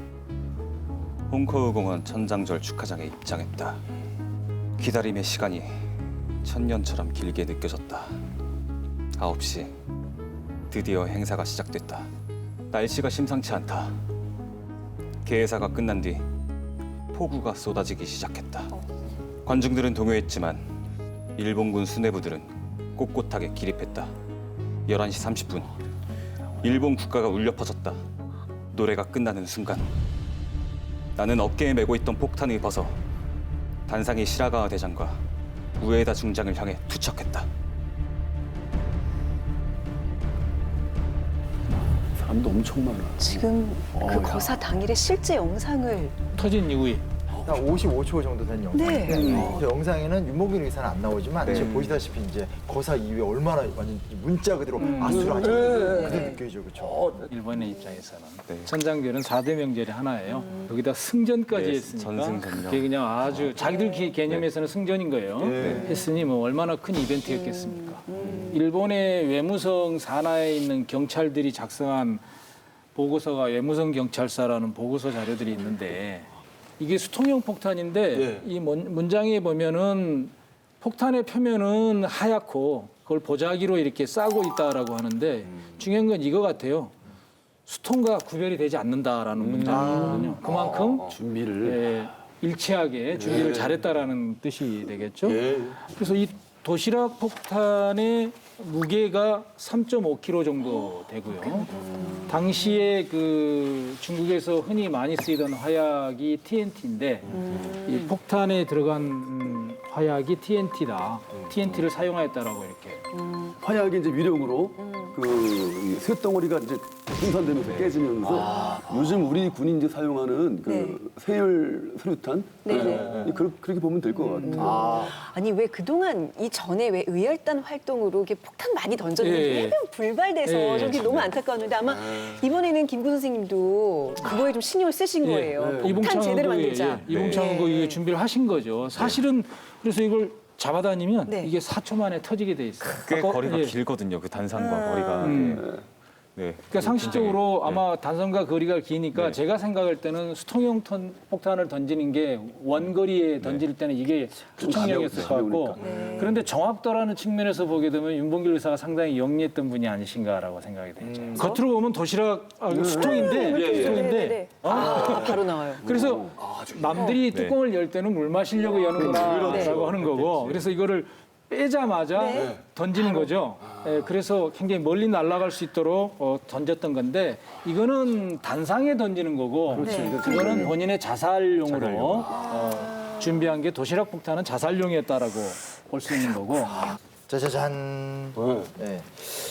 홍커우 공원 천장절 축하장에 입장했다. 기다림의 시간이 천년처럼 길게 느껴졌다. 9시 드디어 행사가 시작됐다. 날씨가 심상치 않다. 개회사가 끝난 뒤 폭우가 쏟아지기 시작했다. 관중들은 동요했지만 일본군 수뇌부들은 꼿꼿하게 기립했다. 11시 30분 일본 국가가 울려 퍼졌다. 노래가 끝나는 순간 나는 어깨에 메고 있던 폭탄을 벗어 단상의 시라가와 대장과 우에다 중장을 향해 투척했다. 사람도 엄청 많아. 지금 그 거사 당일의 실제 영상을 터진 이후에 한 55초 정도 된 영상. 네. 그 영상에는 윤봉길 의사는 안 나오지만 지금 보시다시피 이제 거사 이후에 얼마나 완전 문자 그대로 아수라장 그대로 느껴지죠, 그렇죠? 일본의 입장에서는 네. 천장절은 4대 명절의 하나예요. 거기다 승전까지 네, 했으니까 전승전령. 그게 그냥 아주 자기들 개념에서는 승전인 거예요. 했으니 뭐 얼마나 큰 이벤트였겠습니까. 일본의 외무성 산하에 있는 경찰들이 작성한 보고서가 외무성 경찰사라는 보고서 자료들이 있는데 이게 수통형 폭탄인데 네. 이 문장에 보면은 폭탄의 표면은 하얗고 그걸 보자기로 이렇게 싸고 있다라고 하는데 중요한 건 이거 같아요. 수통과 구별이 되지 않는다라는 문장이거든요. 그만큼 준비를 일치하게 준비를 잘했다라는 뜻이 되겠죠. 예. 그래서 이 도시락 폭탄의 무게가 3.5kg 정도 되고요. 당시에 그 중국에서 흔히 많이 쓰이던 화약이 TNT인데 이 폭탄에 들어간 화약이 TNT다. TNT를 사용하였다라고 이렇게. 화약이 이제 위력으로 그 쇳덩어리가 이제 분산되면서 깨지면서 요즘 우리 군이 이제 사용하는 그 세열 수류탄 그렇게 보면 될 것 같아요. 아니 왜 그동안 이 전에 왜 의열단 활동으로 이렇게 폭탄 많이 던졌는데 예. 해병 불발돼서 예. 저게 너무 안타까웠는데 아마 이번에는 김구 선생님도 그거에 좀 신경을 쓰신 거예요. 폭탄 제대로 만들자. 이봉창도 이게 준비를 하신 거죠. 사실은 그래서 이걸 잡아다니면 네. 이게 4초 만에 터지게 돼 있어요. 꽤 아까, 거리가 예. 길거든요. 그 단상과 거리가. 네. 그러니까 상식적으로 굉장히, 아마 단선과 거리가 기니까 제가 생각할 때는 수통형 폭탄을 던지는 게 원거리에 던질 때는 이게 초청형이었을 것 같고 그런데 정확도라는 측면에서 보게 되면 윤봉길 의사가 상당히 영리했던 분이 아니신가라고 생각이 되죠. 겉으로 보면 도시락 수통인데 바로 나와요. 그래서 남들이 뚜껑을 열 때는 물 마시려고 여는구나라고 하는 거고 그래서 이거를 빼자마자 던지는 거죠. 예, 그래서 굉장히 멀리 날아갈 수 있도록 던졌던 건데 이거는 단상에 던지는 거고 이거는 본인의 자살용으로 준비한 게 도시락 폭탄은 자살용이었다라고 볼 수 있는 거고. 짜자잔. 네.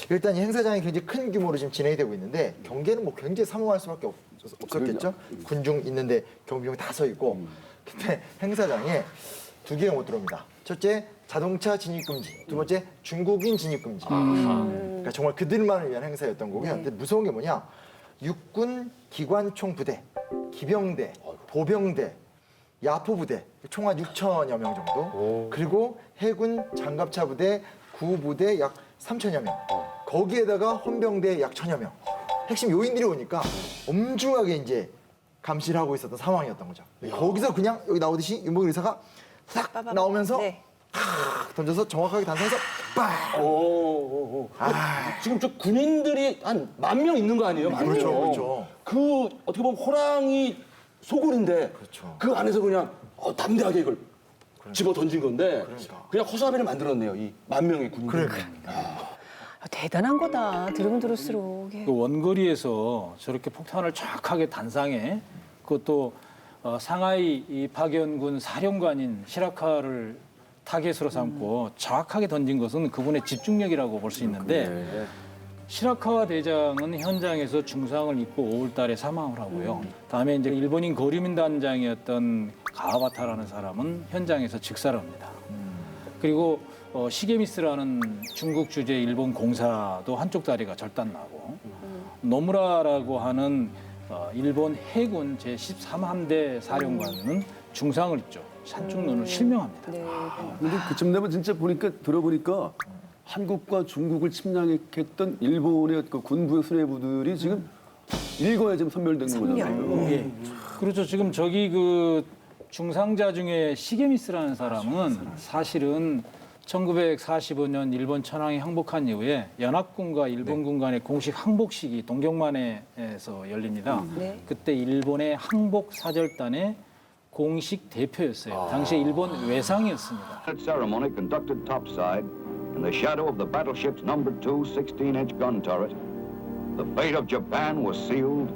일단 이 행사장이 굉장히 큰 규모로 지금 진행이 되고 있는데 경계는 뭐 굉장히 삼엄할 수밖에 없었겠죠. 군중 있는데 경비용이 다 서 있고. 근데 행사장에 두 개가 못 들어옵니다. 첫째, 자동차 진입 금지. 두 번째, 중국인 진입 금지. 그러니까 정말 그들만을 위한 행사였던 거고요. 근데 무서운 게 뭐냐? 육군 기관총 부대, 기병대, 보병대, 야포부대 총 한 6천여 명 정도. 그리고 해군 장갑차 부대, 구부대 약 3천여 명. 거기에다가 헌병대 약 1,000여 명. 핵심 요인들이 오니까 엄중하게 이제 감시를 하고 있었던 상황이었던 거죠. 거기서 그냥 여기 나오듯이 윤봉길 의사가 싹 나오면서 네. 탁 던져서 정확하게 단상에서 빡! 지금 저 군인들이 한 10,000명 있는 거 아니에요? 10,000명. 그렇죠, 그렇죠. 그 어떻게 보면 호랑이 소굴인데 그렇죠. 그 안에서 그냥 담대하게 이걸 집어 던진 건데 그러니까. 그냥 허수아비를 만들었네요. 이 10,000명의 군인들. 대단한 거다. 들으면 들을수록. 예. 그 원거리에서 저렇게 폭탄을 정확하게 단상에 그것도 상하이 이 박연군 사령관인 시라카를 타겟으로 삼고 정확하게 던진 것은 그분의 집중력이라고 볼 수 있는데 시라카와 대장은 현장에서 중상을 입고 5월 달에 사망을 하고요. 다음에 이제 일본인 거류민단장이었던 가와바타라는 사람은 현장에서 직사를 합니다. 그리고 시게미스라는 중국 주재 일본 공사도 한쪽 다리가 절단나고 노무라라고 하는 일본 해군 제13함대 사령관은 중상을 입죠. 산중 눈을 실명합니다. 네. 근데 그쯤 되면 진짜 들어보니까 한국과 중국을 침략했던 일본의 그 군부의 수뇌부들이 지금 일거에 지금 선멸된 거잖아요. 예. 그렇죠. 지금 저기 그 중상자 중에 시게미스라는 사람은 사실은 1945년 일본 천황이 항복한 이후에 연합군과 일본군 간의 공식 항복식이 동경만에서 열립니다. 그때 일본의 항복 사절단의 공식 대표였어요. 당시에 일본 외상이었습니다. That ceremony conducted topside in the shadow of the battleship's number 2 16-inch gun turret. The fate of Japan was sealed.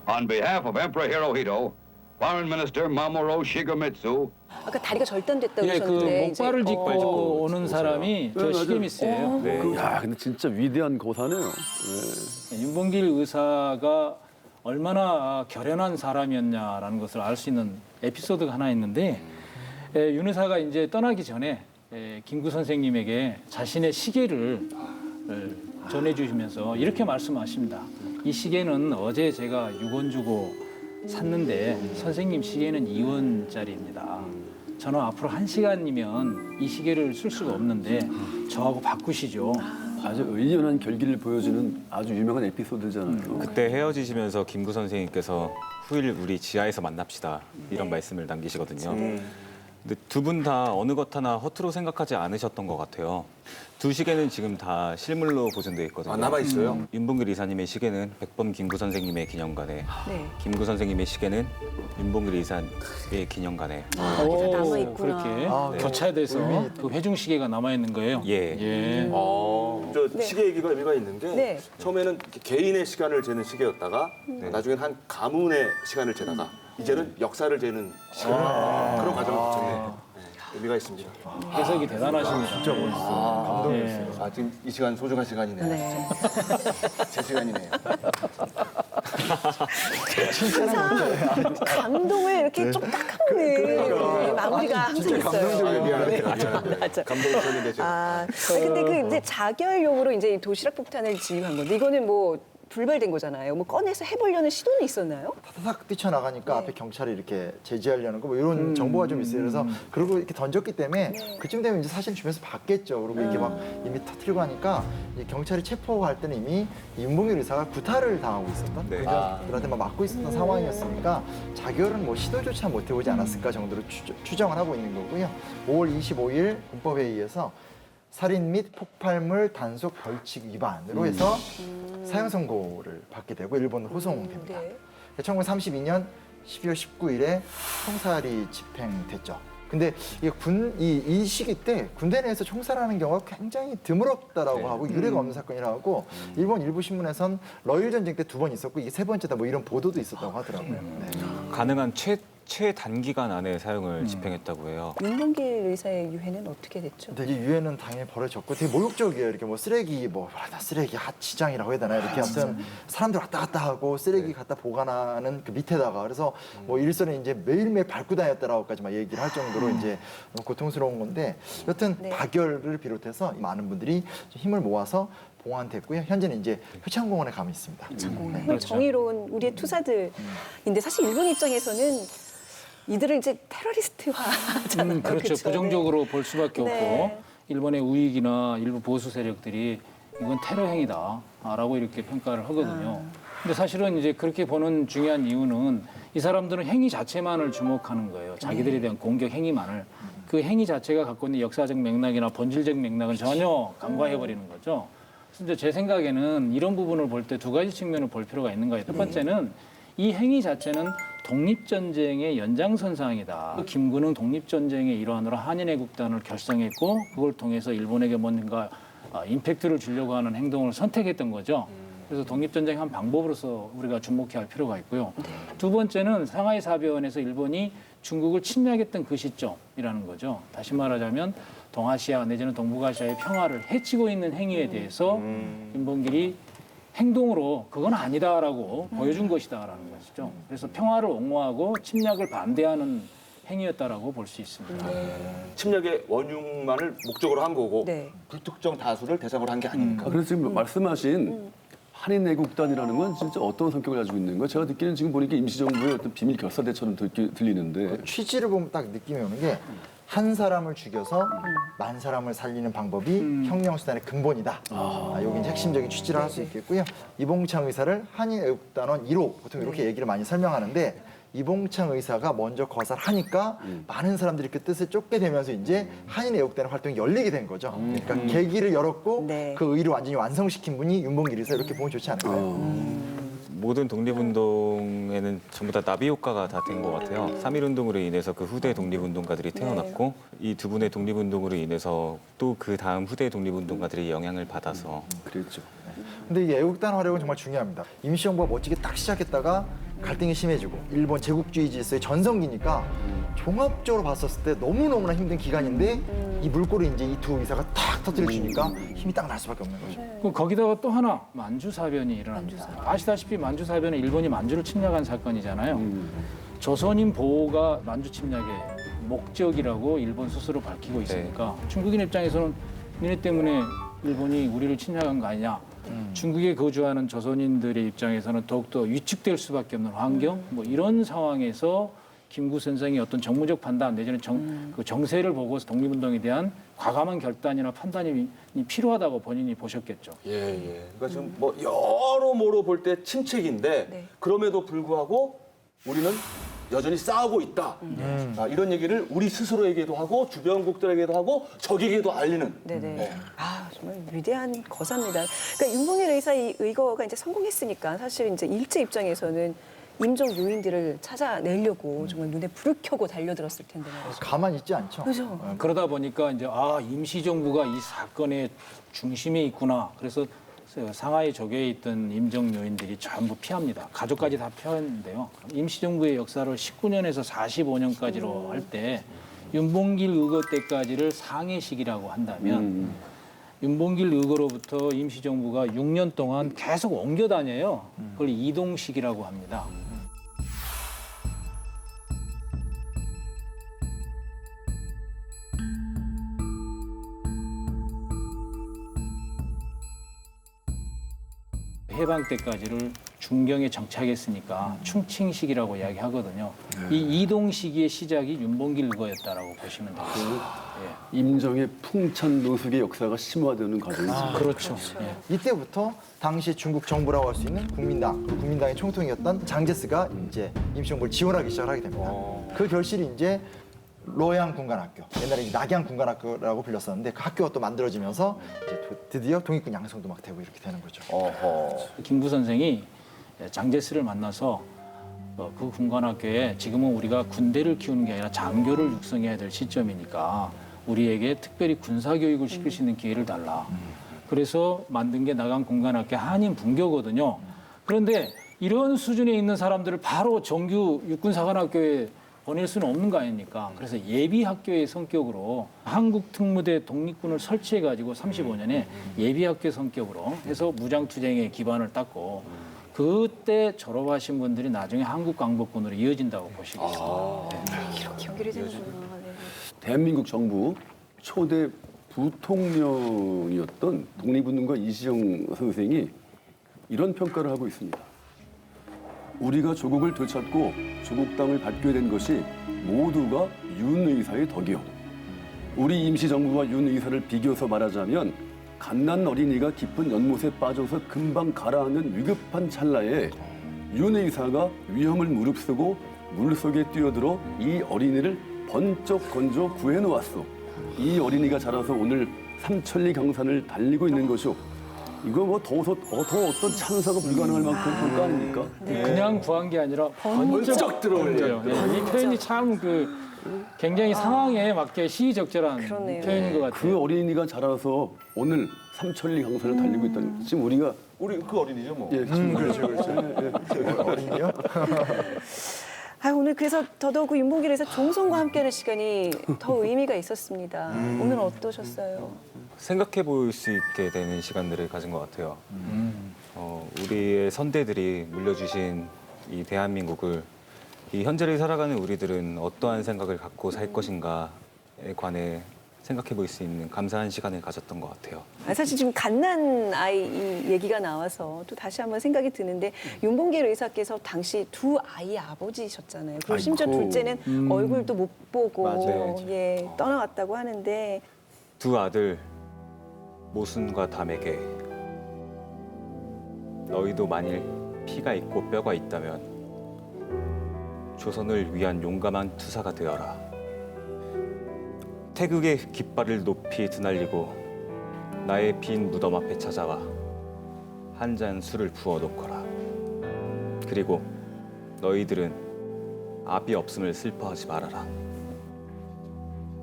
On behalf of Emperor Hirohito, Foreign Minister Mamoru Shigemitsu, 아까 다리가 절단됐다고 예, 그 그러셨는데 목발을 짚고 오는 사람이 저 맞아요. 시게미스예요. 네. 야, 근데 진짜 위대한 거사네요. 윤봉길 의사가 얼마나 결연한 사람이었냐라는 것을 알 수 있는 에피소드가 하나 있는데 윤 의사가 이제 떠나기 전에 김구 선생님에게 자신의 시계를 전해주시면서 이렇게 말씀하십니다. 이 시계는 어제 제가 6원 주고 샀는데 선생님 시계는 2원짜리입니다. 저는 앞으로 1시간이면 이 시계를 쓸 수가 없는데 저하고 바꾸시죠. 아주 의연한 결기를 보여주는 아주 유명한 에피소드잖아요. 그때 헤어지시면서 김구 선생님께서 후일 우리 지하에서 만납시다 이런 말씀을 남기시거든요. 근데 두 분 다 어느 것 하나 허투루 생각하지 않으셨던 것 같아요. 두 시계는 지금 다 실물로 보존돼 있거든요. 남아 있어요. 윤봉길 이사님의 시계는 백범 김구 선생님의 기념관에, 네. 김구 선생님의 시계는 윤봉길 이사의 기념관에. 오, 남아있구나. 그렇게 교차돼서 그 회중 시계가 남아 있는 거예요. 예. 저 시계 얘기가 의미가 있는 게 네. 처음에는 개인의 시간을 재는 시계였다가 나중엔 한 가문의 시간을 재다가 이제는 역사를 재는 시간 그런 과정을 거쳤네요. 네, 의미가 있습니다. 해석이 대단하십니다. 진짜 감동이었어요. 아, 지금 이 시간 소중한 시간이네요. 네. 제 시간이네요. 항상 감동을 이렇게 좀 깎아먹는 마무리가 항상 있어요. 미안합니다. 맞아. 감동이 셨는데 제가. 아, 근데 그 이제 자결용으로 이제 이 도시락 폭탄을 지휘한 건데 이거는 뭐 불발된 거잖아요. 뭐 꺼내서 해보려는 시도는 있었나요? 타닥 뛰쳐나가니까 네. 앞에 경찰이 이렇게 제지하려는 거 뭐 이런 정보가 좀 있어요. 그래서 그러고 이렇게 던졌기 때문에 그쯤 되면 이제 사실 주변에서 봤겠죠. 그리고 이렇게 막 이미 터뜨리고 하니까 이 경찰이 체포할 때는 이미 윤봉길 의사가 구타를 당하고 있었던 네. 그들한테 막 맞고 있었던 상황이었으니까 자결은 뭐 시도조차 못 해보지 않았을까 정도로 추정을 하고 있는 거고요. 5월 25일 공법에 의해서 살인 및 폭발물 단속 벌칙 위반으로 해서 사형 선고를 받게 되고 일본으로 호송됩니다. 네. 1932년 12월 19일에 총살이 집행됐죠. 근데 이 시기 때 군대 내에서 총살하는 경우가 굉장히 드물었다라고 하고 유례가 없는 사건이라고 하고 일본 일부 신문에선 러일 전쟁 때 2번 있었고 이게 3번째다 뭐 이런 보도도 있었다고 하더라고요. 네. 가능한 최단기간 안에 사형을 집행했다고 해요. 윤봉길 의사의 유해는 어떻게 됐죠? 근데 이 유해는 당연히 벌어졌고 되게 모욕적이에요. 이렇게 뭐 쓰레기 쓰레기 핫지장이라고 해야 되나 이렇게 아무튼 사람들 왔다 갔다 하고 쓰레기 갖다 보관하는 그 밑에다가 그래서 뭐 일선에 이제 매일매일 밟고 다녔다라고까지 막 얘기를 할 정도로 이제 너무 고통스러운 건데 여튼 네. 박열을 비롯해서 많은 분들이 좀 힘을 모아서 봉환됐고요. 현재는 이제 효창공원에 가면 있습니다. 정말 그렇죠. 정의로운 우리의 투사들인데 사실 일본 입장에서는 이들을 이제 테러리스트화하잖아요. 그렇죠. 그쵸? 부정적으로 볼 수밖에 네. 없고 일본의 우익이나 일부 보수 세력들이 이건 테러 행위다라고 이렇게 평가를 하거든요. 근데 사실은 이제 그렇게 보는 중요한 이유는 이 사람들은 행위 자체만을 주목하는 거예요. 자기들에 대한 공격 행위만을. 그 행위 자체가 갖고 있는 역사적 맥락이나 본질적 맥락은 전혀 간과해버리는 거죠. 그래서 이제 제 생각에는 이런 부분을 볼 때 2가지 측면을 볼 필요가 있는 거예요. 첫 번째는 이 행위 자체는 독립전쟁의 연장선상이다. 김구는 독립전쟁의 일환으로 한인애국단을 결성했고 그걸 통해서 일본에게 뭔가 임팩트를 주려고 하는 행동을 선택했던 거죠. 그래서 독립전쟁 한 방법으로서 우리가 주목해야 할 필요가 있고요. 두 번째는 상하이 사변에서 일본이 중국을 침략했던 그 시점이라는 거죠. 다시 말하자면 동아시아 내지는 동북아시아의 평화를 해치고 있는 행위에 대해서 윤봉길이 행동으로 그건 아니다라고 보여준 것이다라는 것이죠. 그래서 평화를 옹호하고 침략을 반대하는 행위였다라고 볼 수 있습니다. 침략의 원흉만을 목적으로 한 거고 네. 불특정 다수를 대상으로 한 게 아닙니까? 그래서 지금 말씀하신 한인애국단이라는 건 진짜 어떤 성격을 가지고 있는 거예요? 제가 듣기는 지금 보니까 임시정부의 어떤 비밀 결사대처럼 들리는데 취지를 보면 딱 느낌이 오는 게 한 사람을 죽여서 10,000사람을 살리는 방법이 혁명수단의 근본이다. 여기 이제 핵심적인 취지를 할 수 있겠고요. 이봉창 의사를 한인애국단원 1호 보통 이렇게 얘기를 많이 설명하는데 이봉창 의사가 먼저 거사를 하니까 많은 사람들이 그 뜻을 쫓게 되면서 이제 한인애국단의 활동이 열리게 된 거죠. 그러니까 계기를 열었고 네. 그 의를 완전히 완성시킨 분이 윤봉길 의사 이렇게 보면 좋지 않을까요? 모든 독립운동에는 전부 다 나비 효과가 다 된 것 같아요. 3.1운동으로 인해서 그 후대 독립운동가들이 태어났고 이 두 분의 독립운동으로 인해서 또 그 다음 후대 독립운동가들이 영향을 받아서 그랬죠. 근데 이 애국단 활용은 정말 중요합니다. 임시정부가 멋지게 딱 시작했다가 갈등이 심해지고 일본 제국주의 질서의 전성기니까 종합적으로 봤었을 때 너무너무나 힘든 기간인데 이 물꼬를 이제 이 두 의사가 탁 터뜨려 주니까 힘이 딱 날 수밖에 없는 거죠. 그럼 거기다가 또 하나 만주사변이 일어납니다. 아시다시피 만주사변은 일본이 만주를 침략한 사건이잖아요. 조선인 보호가 만주 침략의 목적이라고 일본 스스로 밝히고 있으니까 중국인 입장에서는 니네 때문에 일본이 우리를 침략한 거 아니냐. 중국에 거주하는 조선인들의 입장에서는 더욱더 위축될 수밖에 없는 환경 뭐 이런 상황에서 김구 선생이 어떤 정무적 판단 내지는 그 정세를 보고 독립운동에 대한 과감한 결단이나 판단이 필요하다고 본인이 보셨겠죠. 예. 그러니까 지금 뭐 여러모로 볼 때 침체기인데 네. 그럼에도 불구하고 우리는 여전히 싸우고 있다. 이런 얘기를 우리 스스로에게도 하고 주변국들에게도 하고 적에게도 알리는. 네네. 아 정말 위대한 거사입니다. 그러니까 윤봉길 의사 이 의거가 이제 성공했으니까 사실 이제 일제 입장에서는 임종 요인들을 찾아내려고 정말 눈에 불을 켜고 달려들었을 텐데 말이죠. 가만히 있지 않죠. 그죠? 그러다 보니까 이제 임시정부가 이 사건의 중심에 있구나. 그래서 상하이 조계에 있던 임정 요인들이 전부 피합니다. 가족까지 다 피하는데요. 임시정부의 역사를 19년에서 45년까지로 할 때 윤봉길 의거 때까지를 상해 시기라고 한다면 윤봉길 의거로부터 임시정부가 6년 동안 계속 옮겨 다녀요. 그걸 이동 시기라고 합니다. 해방 때까지를 중경에 정착했으니까 충칭 시기라고 이야기하거든요. 이 이동 시기의 시작이 윤봉길 의거였다라고 보시면 되겠습니다. 임정의 풍찬 노숙의 역사가 심화되는 과정이죠. 그렇죠. 이때부터 당시 중국 정부라고 할 수 있는 국민당, 국민당의 총통이었던 장제스가 이제 임시정부를 지원하기 시작하게 됩니다. 그 결실이 이제 로양 군관학교, 옛날에 이제 낙양 군관학교라고 불렸었는데 그 학교가 또 만들어지면서 이제 드디어 독립군 양성도 막 되고 이렇게 되는 거죠. 김구 선생이 장제스를 만나서 그 군관학교에 지금은 우리가 군대를 키우는 게 아니라 장교를 육성해야 될 시점이니까 우리에게 특별히 군사교육을 시킬 수 있는 기회를 달라. 그래서 만든 게 낙양 군관학교 한인 분교거든요. 그런데 이런 수준에 있는 사람들을 바로 정규 육군사관학교에 보낼 수는 없는 거 아닙니까? 그래서 예비학교의 성격으로 한국특무대 독립군을 설치해가지고 35년에 예비학교 성격으로 해서 무장투쟁의 기반을 닦고 그때 졸업하신 분들이 나중에 한국광복군으로 이어진다고 보시겠습니다. 이렇게 연결이 되는구나. 네. 대한민국 정부 초대 부통령이었던 독립운동가 이시영 선생이 이런 평가를 하고 있습니다. 우리가 조국을 되찾고 조국 땅을 받게 된 것이 모두가 윤 의사의 덕이요. 우리 임시정부와 윤 의사를 비교해서 말하자면 갓난 어린이가 깊은 연못에 빠져서 금방 가라앉는 위급한 찰나에 윤 의사가 위험을 무릅쓰고 물속에 뛰어들어 이 어린이를 번쩍 건져 구해놓았소. 이 어린이가 자라서 오늘 삼천리 강산을 달리고 있는 것이오. 이거 뭐 더 어떤 찬사가 불가능할 만큼 평가 아닙니까? 그냥 구한 게 아니라 번쩍 들어올려요. 이 표현이 참 굉장히 상황에 맞게 시의적절한 그러네요. 표현인 것 같아요. 그 어린이가 자라서 오늘 삼천리 강산을 달리고 있다는 지금 우리가 우리 그 어린이죠 뭐. 예, 그렇죠. 어린이요? 아, 오늘 그래서 더더욱 그 윤봉길 의사 종손과 함께하는 시간이 더 의미가 있었습니다. 오늘 어떠셨어요? 생각해 볼 수 있게 되는 시간들을 가진 것 같아요. 우리의 선대들이 물려주신 이 대한민국을 이 현재를 살아가는 우리들은 어떠한 생각을 갖고 살 것인가에 관해 생각해 볼 수 있는 감사한 시간을 가졌던 것 같아요. 아, 사실 지금 갓난 아이 이 얘기가 나와서 또 다시 한번 생각이 드는데 윤봉길 의사께서 당시 두 아이의 아버지셨잖아요. 그리고 심지어 아이고. 둘째는 얼굴도 못 보고 맞아요. 예, 떠나갔다고 하는데 두 아들 모순과 담에게 너희도 만일 피가 있고 뼈가 있다면 조선을 위한 용감한 투사가 되어라. 태극의 깃발을 높이 드날리고 나의 빈 무덤 앞에 찾아와 한 잔 술을 부어 놓거라. 그리고 너희들은 압이 없음을 슬퍼하지 말아라.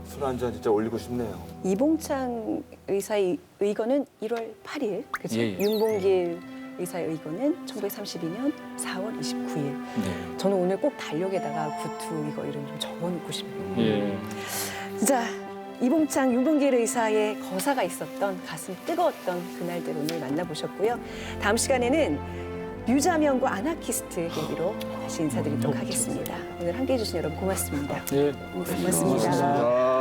술 한 잔 진짜 올리고 싶네요. 이봉창 의사의 의거는 1월 8일, 그렇죠? 예, 예. 윤봉길 의사의 의거는 1932년 4월 29일. 네. 저는 오늘 꼭 달력에다가 구투 이거 이름 좀 적어놓고 싶네요. 예. 자, 이봉창, 윤봉길 의사의 거사가 있었던 가슴 뜨거웠던 그날들 오늘 만나보셨고요. 다음 시간에는 류자명과 아나키스트 얘기로 다시 인사드리도록 하겠습니다. 오늘 함께해 주신 여러분 고맙습니다. 예. 고맙습니다.